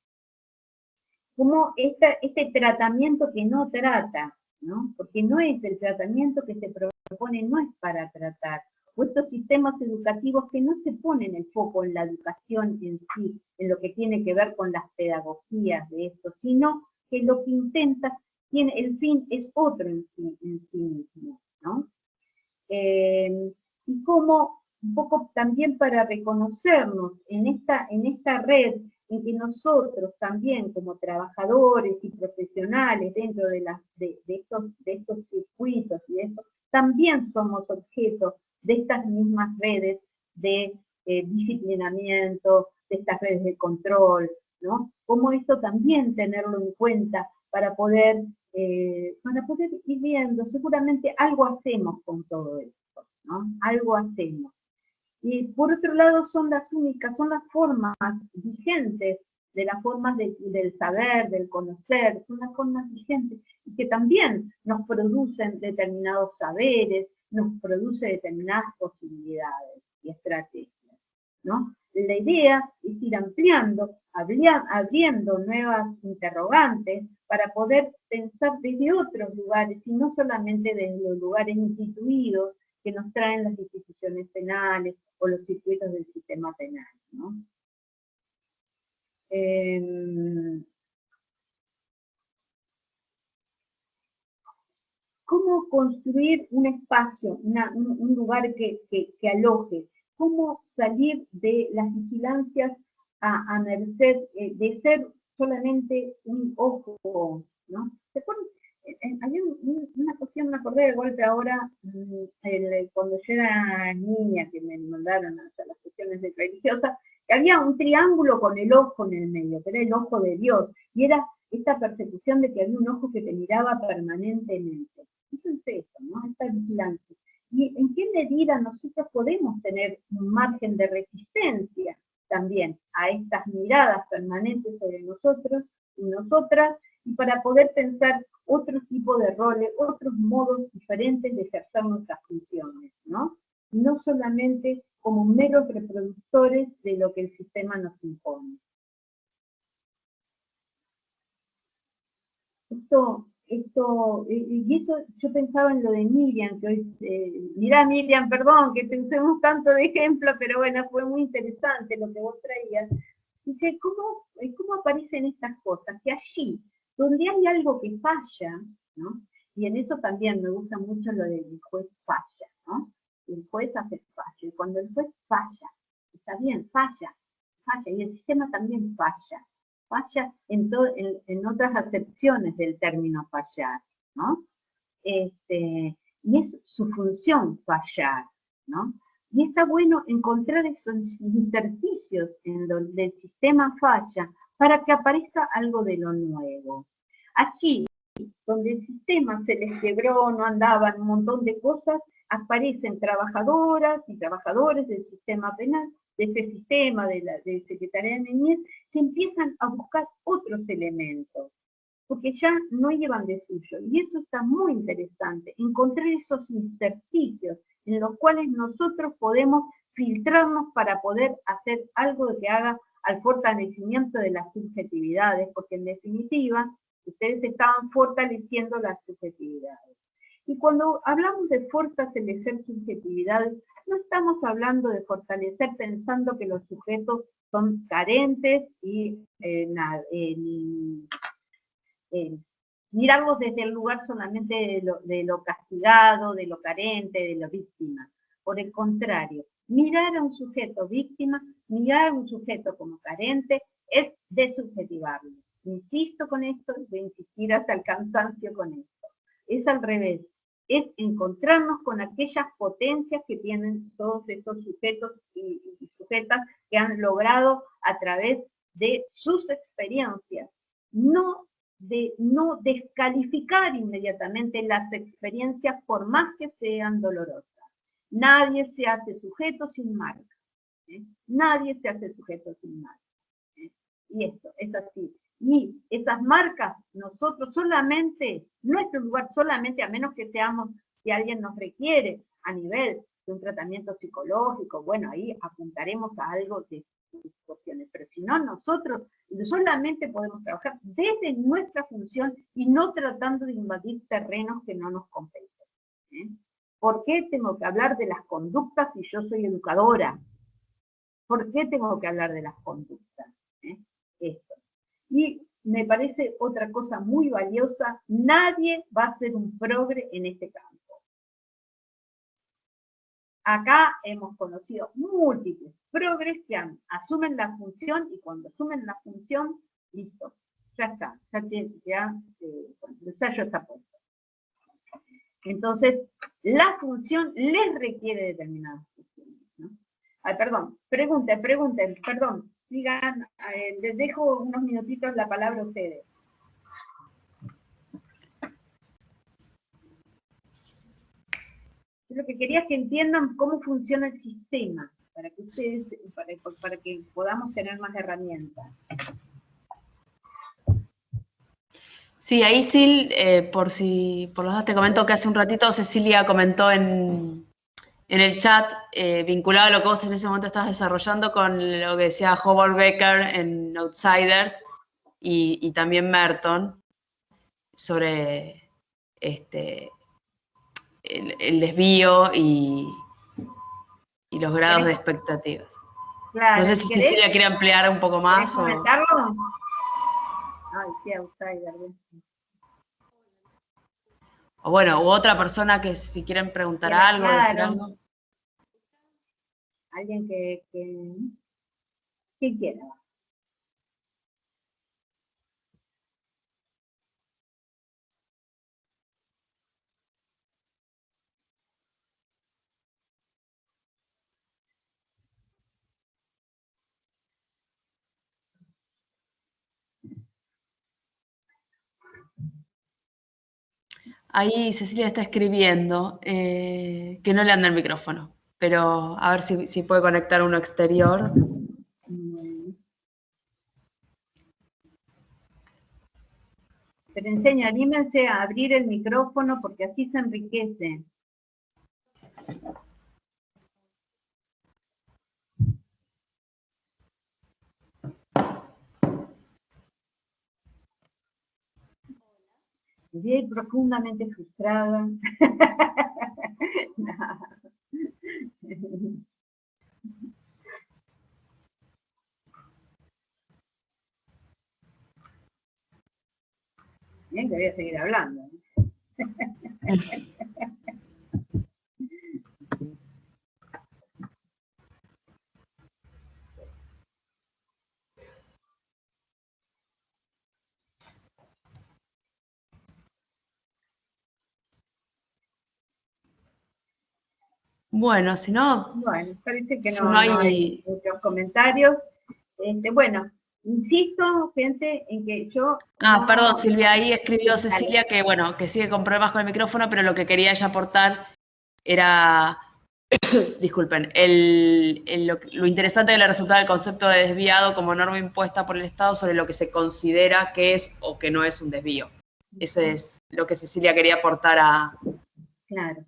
Como este tratamiento que no trata, ¿no? Porque no es el tratamiento que se propone, no es para tratar. O estos sistemas educativos que no se ponen el foco en la educación en sí, en lo que tiene que ver con las pedagogías de esto, sino que lo que intenta, el fin es otro en sí mismo, ¿no? Y como un poco también para reconocernos en esta red, en que nosotros también como trabajadores y profesionales dentro de estos circuitos y esto, también somos objeto de estas mismas redes de disciplinamiento, de estas redes de control, ¿no? Como esto también tenerlo en cuenta para poder ir viendo, seguramente algo hacemos con todo esto, ¿no? Algo hacemos. Y por otro lado son las formas vigentes de las formas del saber, del conocer, son las formas vigentes y que también nos producen determinados saberes, nos produce determinadas posibilidades y estrategias, ¿no? La idea es ir ampliando, abriendo nuevas interrogantes para poder pensar desde otros lugares y no solamente desde los lugares instituidos que nos traen las instituciones penales o los circuitos del sistema penal, ¿no? cómo construir un espacio, un lugar que aloje, cómo salir de las vigilancias a merced de ser solamente un ojo, ¿no? Hay una cuestión, me acordé de golpe ahora, cuando yo era niña, que me mandaron a las cuestiones de religiosas, que había un triángulo con el ojo en el medio, que era el ojo de Dios, y era esta persecución de que había un ojo que te miraba permanentemente. Eso es eso, ¿no? Esta vigilancia. ¿Y en qué medida nosotros podemos tener un margen de resistencia también a estas miradas permanentes sobre nosotros y nosotras, y para poder pensar otro tipo de roles, otros modos diferentes de ejercer nuestras funciones, ¿no? Y no solamente como meros reproductores de lo que el sistema nos impone. Y eso yo pensaba en lo de Miriam, que hoy, mirá Miriam, perdón, que pensemos tanto de ejemplo, pero bueno, fue muy interesante lo que vos traías. Dice, ¿cómo aparecen estas cosas? Que allí, donde hay algo que falla, ¿no? Y en eso también me gusta mucho lo del juez falla, ¿no? El juez hace fallo, y cuando el juez falla, está bien, falla, y el sistema también falla en otras acepciones del término fallar, ¿no? Y es su función fallar, ¿no? Y está bueno encontrar esos intersticios en donde el sistema falla para que aparezca algo de lo nuevo. Allí, donde el sistema se les quebró, no andaban un montón de cosas, aparecen trabajadoras y trabajadores del sistema penal, de este sistema, de Secretaría de Niñez, que empiezan a buscar otros elementos, porque ya no llevan de suyo. Y eso está muy interesante, encontrar esos intersticios en los cuales nosotros podemos filtrarnos para poder hacer algo que haga al fortalecimiento de las subjetividades, porque en definitiva, ustedes estaban fortaleciendo las subjetividades. Y cuando hablamos de fortalecer subjetividades, no estamos hablando de fortalecer pensando que los sujetos son carentes y mirarlos desde el lugar solamente de lo castigado, de lo carente, de lo víctima. Por el contrario, mirar a un sujeto víctima, mirar a un sujeto como carente, es desubjetivarlo. Insisto con esto, voy a insistir hasta el cansancio con esto. Es al revés, es encontrarnos con aquellas potencias que tienen todos estos sujetos y sujetas que han logrado a través de sus experiencias, no descalificar inmediatamente las experiencias por más que sean dolorosas. Nadie se hace sujeto sin marca. Nadie se hace sujeto sin marca. Y esto es así. Y esas marcas, nosotros solamente, nuestro lugar solamente, a menos que seamos, que alguien nos requiere a nivel de un tratamiento psicológico, bueno, ahí apuntaremos a algo de cuestiones, pero si no, nosotros solamente podemos trabajar desde nuestra función y no tratando de invadir terrenos que no nos competen. ¿Por qué tengo que hablar de las conductas si yo soy educadora? ¿Por qué tengo que hablar de las conductas? Esto. Y me parece otra cosa muy valiosa, nadie va a ser un progre en este campo. Acá hemos conocido múltiples progres que asumen la función, y cuando asumen la función, listo, ya está, el sello está puesto. Entonces, la función les requiere determinadas funciones, ¿no? Perdón, pregunten, perdón. Sigan, les dejo unos minutitos la palabra a ustedes. Lo que quería es que entiendan cómo funciona el sistema, para que ustedes, para que podamos tener más herramientas. Sí, ahí Sil, por los dos te comento que hace un ratito Cecilia comentó en el chat, vinculado a lo que vos en ese momento estabas desarrollando con lo que decía Howard Becker en Outsiders y también Merton sobre el desvío y los grados de expectativas. Claro, no sé si Cecilia quiere ampliar un poco más. ¿Querés comentarlo? Ay, sí, Outsiders. O bueno, u otra persona que si quieren preguntar Claro. algo, decir algo. Alguien que quiera. Ahí Cecilia está escribiendo que no le anda el micrófono, pero a ver si puede conectar uno exterior. Pero enseña, anímense a abrir el micrófono porque así se enriquece. Estoy profundamente frustrada. Bien, que voy a seguir hablando. Bueno, si no... Bueno, parece que si no, no no hay muchos comentarios. Bueno, insisto, gente, en que yo... Ah, no... perdón, Silvia, ahí escribió Cecilia que, bueno, que sigue con problemas con el micrófono, pero lo que quería ella aportar era, disculpen, lo interesante del resultado del concepto de desviado como norma impuesta por el Estado sobre lo que se considera que es o que no es un desvío. Ese es lo que Cecilia quería aportar a... Claro.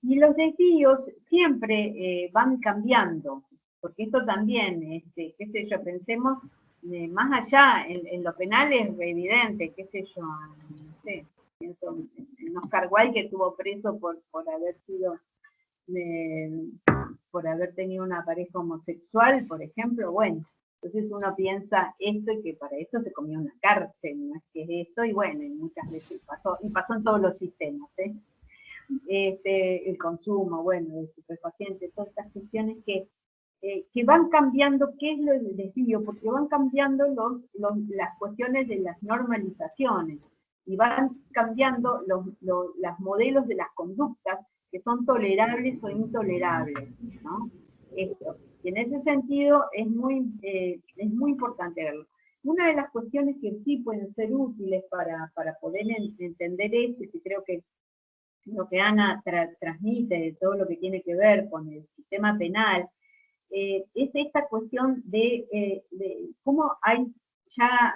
Y los desvíos siempre van cambiando, porque esto también, qué sé yo, pensemos más allá, en lo penal es evidente, qué sé yo, no sé, pienso en Oscar Wilde que estuvo preso por haber sido, por haber tenido una pareja homosexual, por ejemplo, bueno, entonces uno piensa esto y que para esto se comió una cárcel, no es que es esto, y bueno, y muchas veces pasó, y pasó en todos los sistemas, el consumo, bueno, de estupefacientes, todas estas cuestiones que van cambiando, ¿qué es lo del desvío? Porque van cambiando las cuestiones de las normalizaciones y van cambiando los modelos de las conductas que son tolerables o intolerables, ¿no? Esto. Y en ese sentido es muy importante verlo. Una de las cuestiones que sí pueden ser útiles para poder entender esto, y que creo que lo que Ana transmite, de todo lo que tiene que ver con el sistema penal, es esta cuestión de cómo hay ya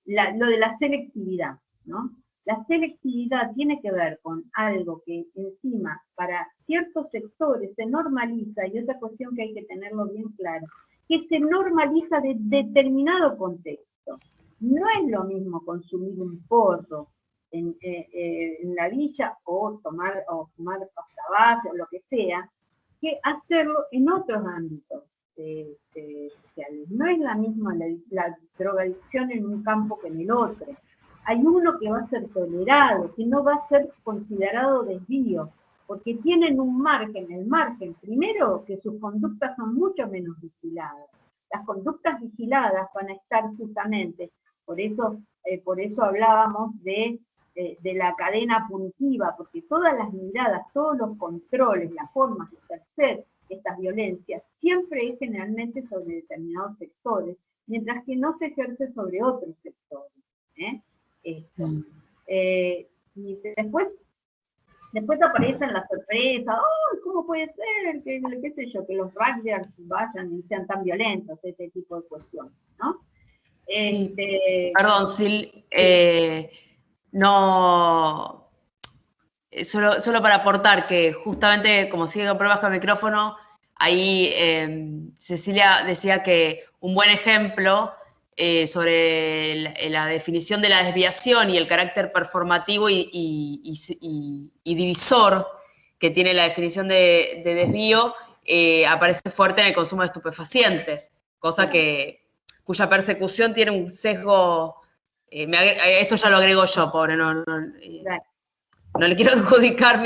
lo de la selectividad, ¿no? La selectividad tiene que ver con algo que encima para ciertos sectores se normaliza, y otra cuestión que hay que tenerlo bien claro, que se normaliza de determinado contexto. No es lo mismo consumir un porro en la villa o fumar pasta base o lo que sea, que hacerlo en otros ámbitos sociales. No es la misma la drogadicción en un campo que en el otro. Hay uno que va a ser tolerado, que no va a ser considerado desvío, porque tienen un margen, el margen, primero, que sus conductas son mucho menos vigiladas. Las conductas vigiladas van a estar justamente, por eso hablábamos de la cadena punitiva, porque todas las miradas, todos los controles, las formas de ejercer estas violencias, siempre es generalmente sobre determinados sectores, mientras que no se ejerce sobre otros sectores. Y después aparecen las sorpresas, ¡oh, cómo puede ser que, qué sé yo, que los rugbyers vayan y sean tan violentos, este tipo de cuestiones, ¿no? Sí. Perdón, Sil, no, solo para aportar que justamente como sigue con pruebas con el micrófono, ahí Cecilia decía que un buen ejemplo sobre la definición de la desviación y el carácter performativo y divisor que tiene la definición de desvío aparece fuerte en el consumo de estupefacientes, cosa cuya persecución tiene un sesgo, esto ya lo agrego yo, pobre, no le quiero adjudicar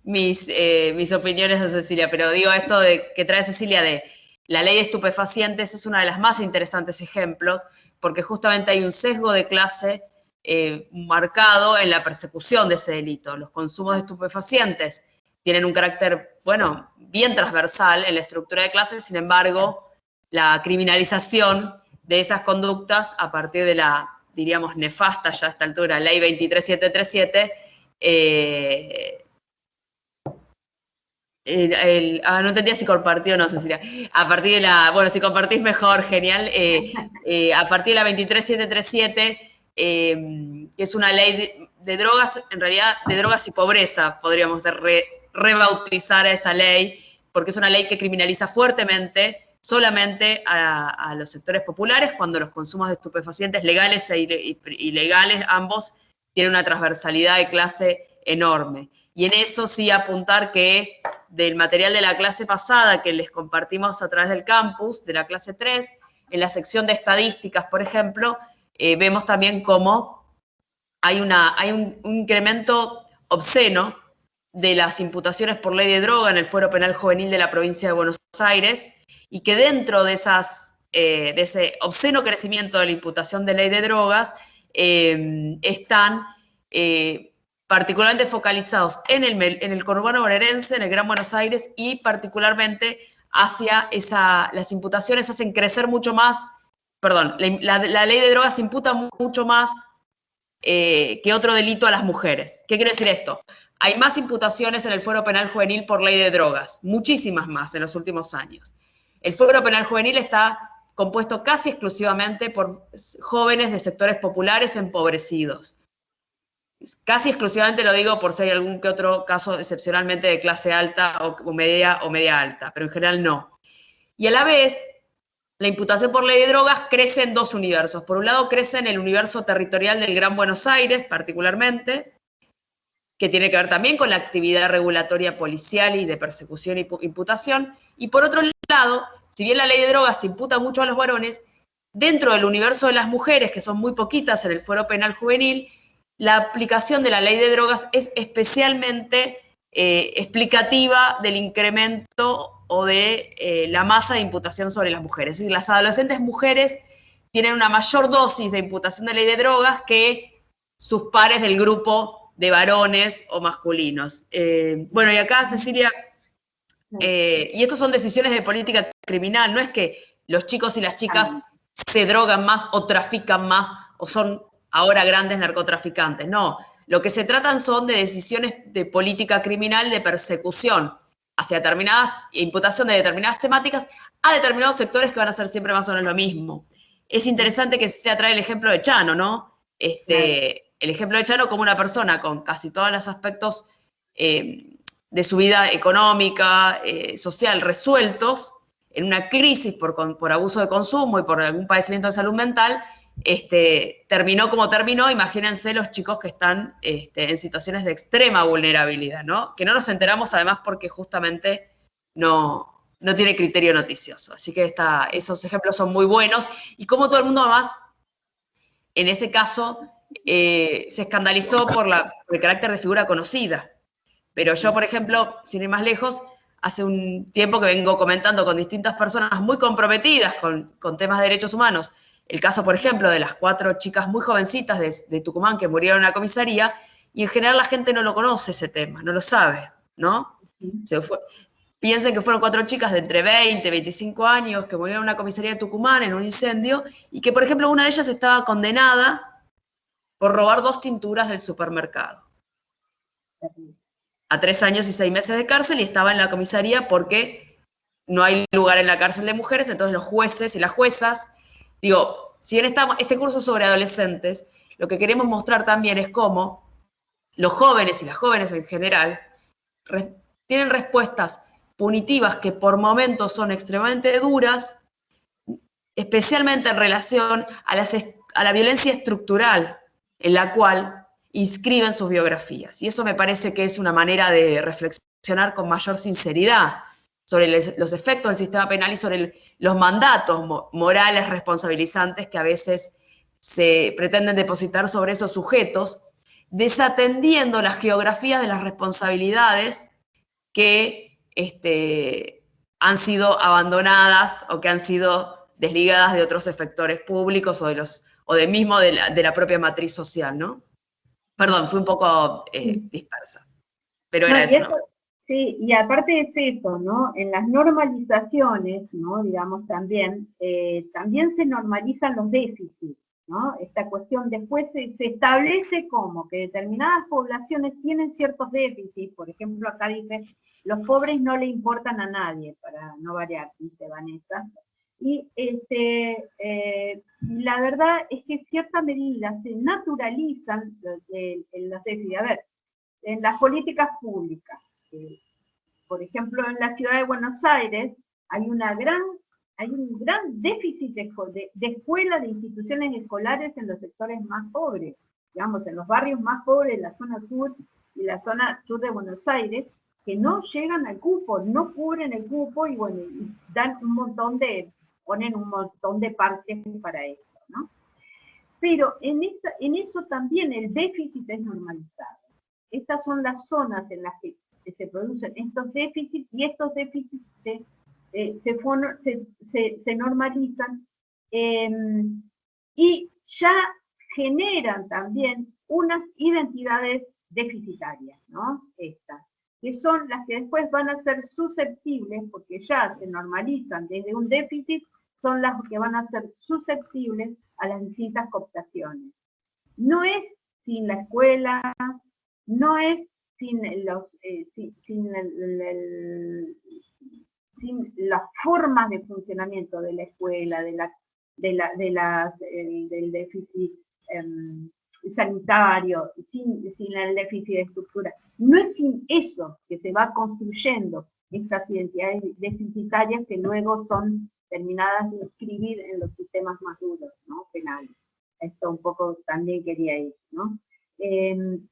mis opiniones a Cecilia, pero digo esto de que trae Cecilia de la ley de estupefacientes es una de las más interesantes ejemplos, porque justamente hay un sesgo de clase marcado en la persecución de ese delito. Los consumos de estupefacientes tienen un carácter, bueno, bien transversal en la estructura de clase, sin embargo, la criminalización de esas conductas a partir de la, diríamos, nefasta ya a esta altura, ley 23737, no entendía si compartió o no, Cecilia. A partir de la, bueno, si compartís mejor, genial. A partir de la 23737, que es una ley de drogas, en realidad de drogas y pobreza, podríamos rebautizar a esa ley, porque es una ley que criminaliza fuertemente solamente a los sectores populares, cuando los consumos de estupefacientes legales e ilegales, ambos, tienen una transversalidad de clase enorme. Y en eso sí apuntar que del material de la clase pasada que les compartimos a través del campus, de la clase 3, en la sección de estadísticas, por ejemplo, vemos también cómo hay un incremento obsceno de las imputaciones por ley de droga en el Fuero Penal Juvenil de la provincia de Buenos Aires, y que dentro de ese obsceno crecimiento de la imputación de ley de drogas están particularmente focalizados en el conurbano bonaerense, en el Gran Buenos Aires, y particularmente hacia las imputaciones hacen crecer mucho más, perdón, la ley de drogas imputa mucho más que otro delito a las mujeres. ¿Qué quiere decir esto? Hay más imputaciones en el Fuero Penal Juvenil por ley de drogas, muchísimas más en los últimos años. El Fuero Penal Juvenil está compuesto casi exclusivamente por jóvenes de sectores populares empobrecidos. Casi exclusivamente lo digo por si hay algún que otro caso excepcionalmente de clase alta o media alta, pero en general no. Y a la vez, la imputación por ley de drogas crece en dos universos. Por un lado, crece en el universo territorial del Gran Buenos Aires, particularmente, que tiene que ver también con la actividad regulatoria policial y de persecución y imputación. Y por otro lado, si bien la ley de drogas se imputa mucho a los varones, dentro del universo de las mujeres, que son muy poquitas en el Fuero Penal Juvenil, la aplicación de la ley de drogas es especialmente explicativa del incremento o de la masa de imputación sobre las mujeres. Es decir, las adolescentes mujeres tienen una mayor dosis de imputación de ley de drogas que sus pares del grupo de varones o masculinos. Bueno, y acá, Cecilia, y estos son decisiones de política criminal, no es que los chicos y las chicas se drogan más o trafican más o son ahora grandes narcotraficantes, no. Lo que se tratan son de decisiones de política criminal, de persecución hacia determinadas, imputación de determinadas temáticas a determinados sectores que van a ser siempre más o menos lo mismo. Es interesante que se trae el ejemplo de Chano, ¿no? El ejemplo de Chano como una persona con casi todos los aspectos de su vida económica, social, resueltos, en una crisis por abuso de consumo y por algún padecimiento de salud mental, terminó como terminó. Imagínense los chicos que están en situaciones de extrema vulnerabilidad, ¿no? Que no nos enteramos además porque justamente no tiene criterio noticioso. Así que esos ejemplos son muy buenos. Y como todo el mundo además, en ese caso, se escandalizó por el carácter de figura conocida. Pero yo, por ejemplo, sin ir más lejos, hace un tiempo que vengo comentando con distintas personas muy comprometidas con temas de derechos humanos, el caso, por ejemplo, de las 4 chicas muy jovencitas de Tucumán que murieron en la comisaría, y en general la gente no lo conoce ese tema, no lo sabe, ¿no? Piensen que fueron 4 chicas de entre 20 y 25 años que murieron en una comisaría de Tucumán en un incendio, y que, por ejemplo, una de ellas estaba condenada por robar 2 tinturas del supermercado. A 3 años y 6 meses de cárcel, y estaba en la comisaría porque no hay lugar en la cárcel de mujeres, entonces los jueces y las juezas, digo, si bien este curso es sobre adolescentes, lo que queremos mostrar también es cómo los jóvenes y las jóvenes en general tienen respuestas punitivas que por momentos son extremadamente duras, especialmente en relación a la violencia estructural en la cual inscriben sus biografías. Y eso me parece que es una manera de reflexionar con mayor sinceridad sobre los efectos del sistema penal y sobre los mandatos morales responsabilizantes que a veces se pretenden depositar sobre esos sujetos, desatendiendo las geografías de las responsabilidades que han sido abandonadas o que han sido desligadas de otros efectores públicos o de la propia matriz social, ¿no? Perdón, fui un poco dispersa, pero era eso, ¿no? Sí, y aparte es eso, ¿no? En las normalizaciones, ¿no? Digamos también se normalizan los déficits, ¿no? Esta cuestión después se establece como que determinadas poblaciones tienen ciertos déficits, por ejemplo acá dice, los pobres no le importan a nadie, para no variar, dice Vanessa, y la verdad es que en cierta medida se naturalizan los déficits. A ver, en las políticas públicas, por ejemplo en la ciudad de Buenos Aires hay un gran déficit de escuelas, de instituciones escolares en los sectores más pobres, digamos, en los barrios más pobres de la zona sur y la zona sur de Buenos Aires, que no llegan al cupo, no cubren el cupo y bueno, y ponen un montón de parches para eso, ¿no? Pero en eso también el déficit es normalizado. Estas son las zonas en las que se producen estos déficits, y estos déficits se normalizan y ya generan también unas identidades deficitarias, ¿no? Estas, que son las que después van a ser susceptibles, porque ya se normalizan desde un déficit, son las que van a ser susceptibles a las distintas cooptaciones. No es sin la escuela, no es sin las formas de funcionamiento de la escuela, del déficit sanitario, sin el déficit de estructura. No es sin eso que se va construyendo estas identidades deficitarias que luego son terminadas de inscribir en los sistemas más duros, ¿no? Penales. Esto un poco también quería ir, ¿no? En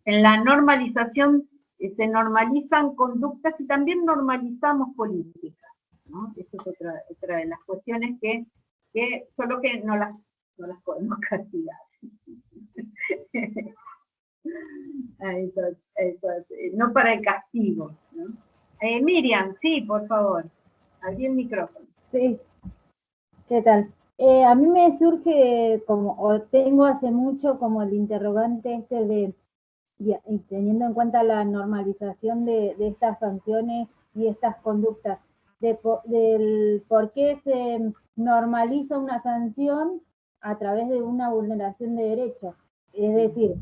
la normalización se normalizan conductas y también normalizamos políticas, ¿no? Esto es otra de las cuestiones que solo que no las podemos castigar. No para el castigo, ¿no? Miriam, sí, por favor, abrí el micrófono. Sí, ¿qué tal? A mí me surge, o tengo hace mucho como el interrogante y teniendo en cuenta la normalización de estas sanciones y estas conductas, del por qué se normaliza una sanción a través de una vulneración de derechos. Es decir,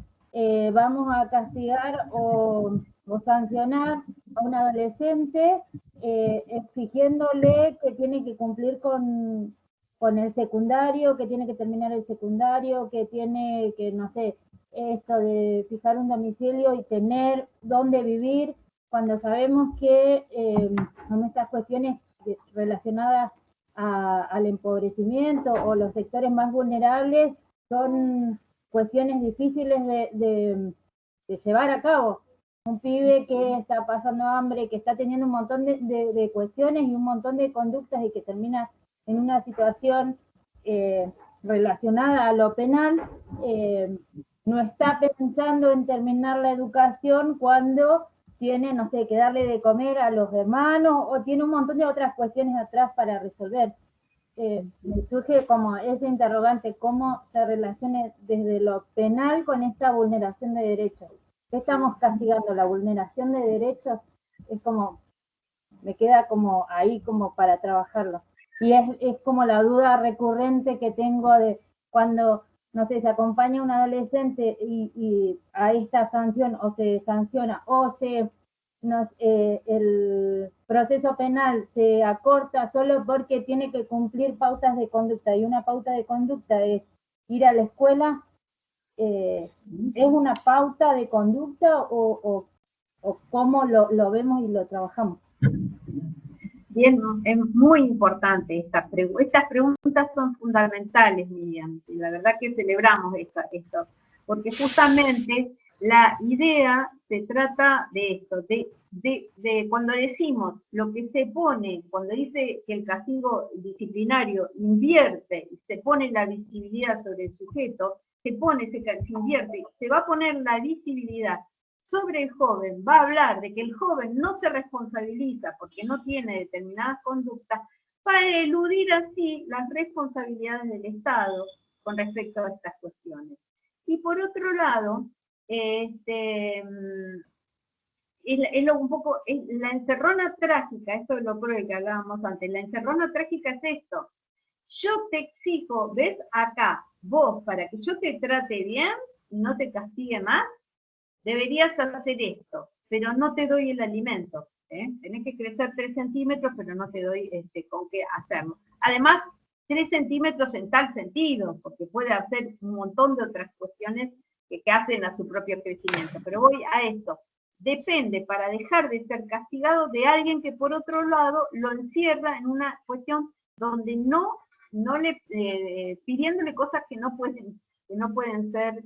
vamos a castigar o sancionar a un adolescente exigiéndole que tiene que cumplir con el secundario, que tiene que terminar el secundario, que tiene que, no sé, esto de fijar un domicilio y tener dónde vivir, cuando sabemos que son estas cuestiones relacionadas al empobrecimiento o los sectores más vulnerables, son cuestiones difíciles de llevar a cabo. Un pibe que está pasando hambre, que está teniendo un montón de cuestiones y un montón de conductas y que termina en una situación relacionada a lo penal, no está pensando en terminar la educación cuando tiene, no sé, que darle de comer a los hermanos, o tiene un montón de otras cuestiones atrás para resolver. Me surge como ese interrogante, cómo se relaciona desde lo penal con esta vulneración de derechos. ¿Qué estamos castigando? ¿La vulneración de derechos? Es como, me queda como ahí como para trabajarlo. Y es como la duda recurrente que tengo de cuando, no sé, se acompaña a un adolescente y a esta sanción, o se sanciona, o el proceso penal se acorta solo porque tiene que cumplir pautas de conducta, y una pauta de conducta es ir a la escuela. ¿Es una pauta de conducta o cómo lo vemos y lo trabajamos? Bien, es muy importante estas preguntas son fundamentales, Miriam, y la verdad que celebramos esto, porque justamente la idea se trata de esto, de cuando decimos lo que se pone, cuando dice que el castigo disciplinario invierte y se pone la visibilidad sobre el sujeto, se invierte, se va a poner la visibilidad sobre el joven, va a hablar de que el joven no se responsabiliza porque no tiene determinadas conductas, para eludir así las responsabilidades del Estado con respecto a estas cuestiones. Y por otro lado, la encerrona trágica, esto es lo que hablábamos antes, la encerrona trágica es esto: yo te exijo, ves acá, vos, para que yo te trate bien y no te castigue más, deberías hacer esto, pero no te doy el alimento. Tenés que crecer 3 centímetros, pero no te doy con qué hacerlo. Además, 3 centímetros en tal sentido, porque puede hacer un montón de otras cuestiones que hacen a su propio crecimiento. Pero voy a esto. Depende, para dejar de ser castigado, de alguien que por otro lado lo encierra en una cuestión donde no le pidiéndole cosas que no pueden ser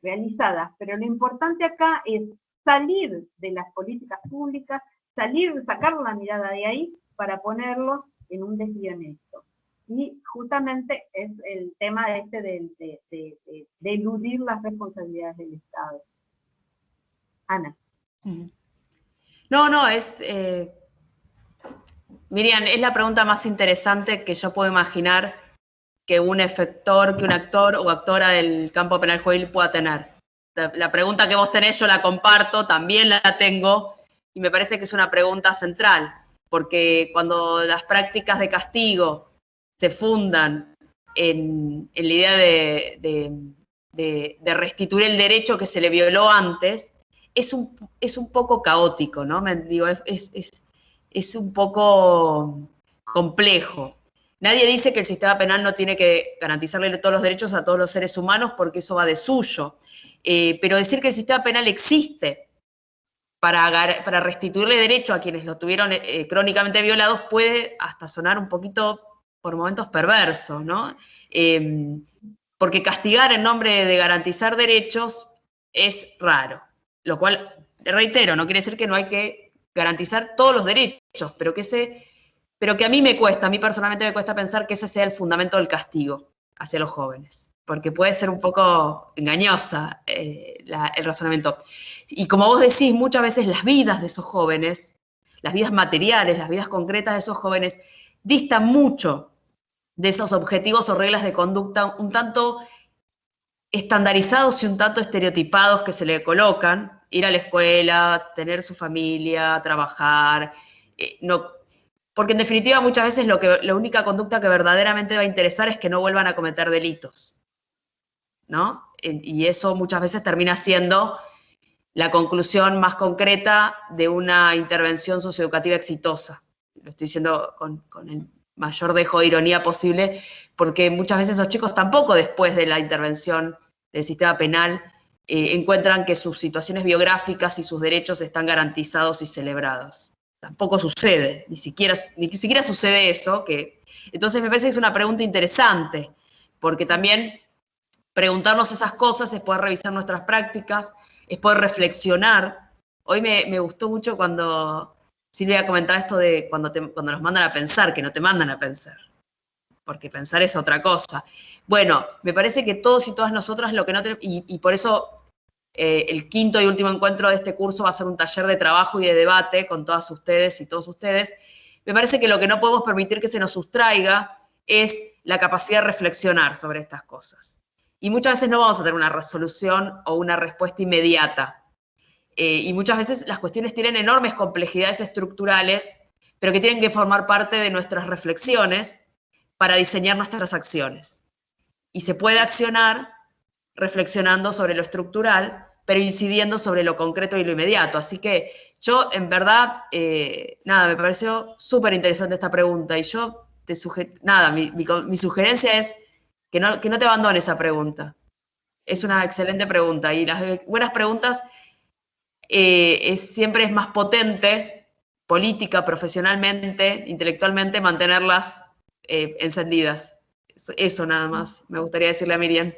realizadas. Pero lo importante acá es salir de las políticas públicas, sacar la mirada de ahí para ponerlo en un desvío honesto. Y justamente es el tema de eludir las responsabilidades del Estado. Ana. No, Miriam, es la pregunta más interesante que yo puedo imaginar que un efector, que un actor o actora del campo penal juvenil pueda tener. La pregunta que vos tenés yo la comparto, también la tengo, y me parece que es una pregunta central, porque cuando las prácticas de castigo se fundan en la idea de restituir el derecho que se le violó antes, es un poco caótico, ¿no? Es un poco complejo. Nadie dice que el sistema penal no tiene que garantizarle todos los derechos a todos los seres humanos porque eso va de suyo. Pero decir que el sistema penal existe para restituirle derecho a quienes lo tuvieron crónicamente violados puede hasta sonar un poquito, por momentos, perverso, ¿no? Porque castigar en nombre de garantizar derechos es raro. Lo cual, reitero, no quiere decir que no hay que garantizar todos los derechos, pero que a mí personalmente me cuesta pensar que ese sea el fundamento del castigo hacia los jóvenes, porque puede ser un poco engañosa el razonamiento. Y como vos decís, muchas veces las vidas de esos jóvenes, las vidas materiales, las vidas concretas de esos jóvenes, distan mucho de esos objetivos o reglas de conducta un tanto estandarizados y un tanto estereotipados que se le colocan: ir a la escuela, tener su familia, trabajar, porque en definitiva muchas veces la única conducta que verdaderamente va a interesar es que no vuelvan a cometer delitos, ¿no? Y eso muchas veces termina siendo la conclusión más concreta de una intervención socioeducativa exitosa. Lo estoy diciendo con el mayor dejo de ironía posible, porque muchas veces los chicos tampoco, después de la intervención del sistema penal, encuentran que sus situaciones biográficas y sus derechos están garantizados y celebrados. Tampoco sucede, ni siquiera sucede eso. Entonces me parece que es una pregunta interesante, porque también preguntarnos esas cosas es poder revisar nuestras prácticas, es poder reflexionar. Hoy me gustó mucho cuando Silvia comentaba esto de cuando nos mandan a pensar, que no te mandan a pensar, porque pensar es otra cosa. Bueno, me parece que todos y todas nosotras lo que no tenemos, y por eso el quinto y último encuentro de este curso va a ser un taller de trabajo y de debate con todas ustedes y todos ustedes. Me parece que lo que no podemos permitir que se nos sustraiga es la capacidad de reflexionar sobre estas cosas. Y muchas veces no vamos a tener una resolución o una respuesta inmediata. Y muchas veces las cuestiones tienen enormes complejidades estructurales, pero que tienen que formar parte de nuestras reflexiones para diseñar nuestras acciones. Y se puede accionar reflexionando sobre lo estructural, pero incidiendo sobre lo concreto y lo inmediato. Así que yo, en verdad, me pareció súper interesante esta pregunta. Y yo mi sugerencia es que no te abandones esa pregunta. Es una excelente pregunta. Y las buenas preguntas siempre es más potente, política, profesionalmente, intelectualmente, mantenerlas encendidas. Eso nada más me gustaría decirle a Miriam.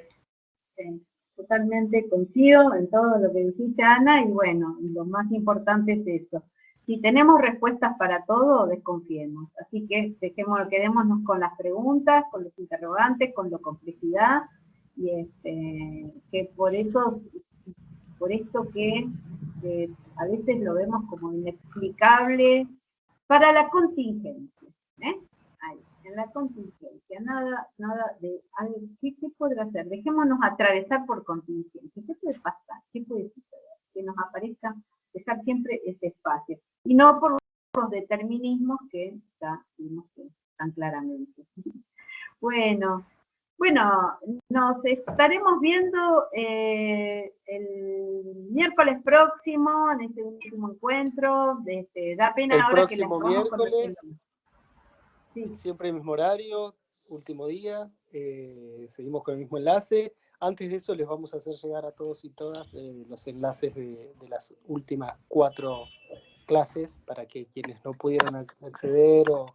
Sí, totalmente coincido en todo lo que dijiste, Ana, y bueno, lo más importante es eso. Si tenemos respuestas para todo, desconfiemos. Así que quedémonos con las preguntas, con los interrogantes, con la complejidad, y que por esto que a veces lo vemos como inexplicable para la contingencia. Ahí, en la contingencia, nada de, ¿qué podrá hacer? Dejémonos atravesar por contingencia. ¿Qué puede pasar? ¿Qué puede suceder? Que nos aparezca, dejar siempre ese espacio. Y no por los determinismos que ya vimos tan claramente. Bueno, nos estaremos viendo el miércoles próximo, en este último encuentro. Da pena El ahora que la próximo estamos miércoles, sí. Siempre el mismo horario, último día, seguimos con el mismo enlace. Antes de eso les vamos a hacer llegar a todos y todas los enlaces de las últimas 4 clases para que quienes no pudieron acceder o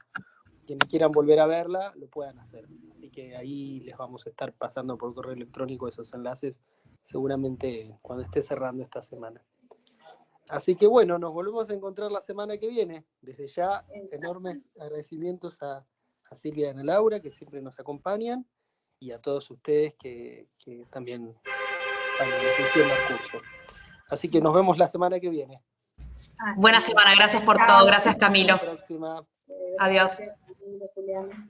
quienes quieran volver a verla, lo puedan hacer. Así que ahí les vamos a estar pasando por correo electrónico esos enlaces, seguramente cuando esté cerrando esta semana. Así que bueno, nos volvemos a encontrar la semana que viene. Desde ya, enormes agradecimientos a Silvia y a Ana Laura, que siempre nos acompañan, y a todos ustedes que también asistieron al curso. Así que nos vemos la semana que viene. Buena semana, gracias por todo, gracias Camilo. Hasta la próxima. Adiós. Juliana.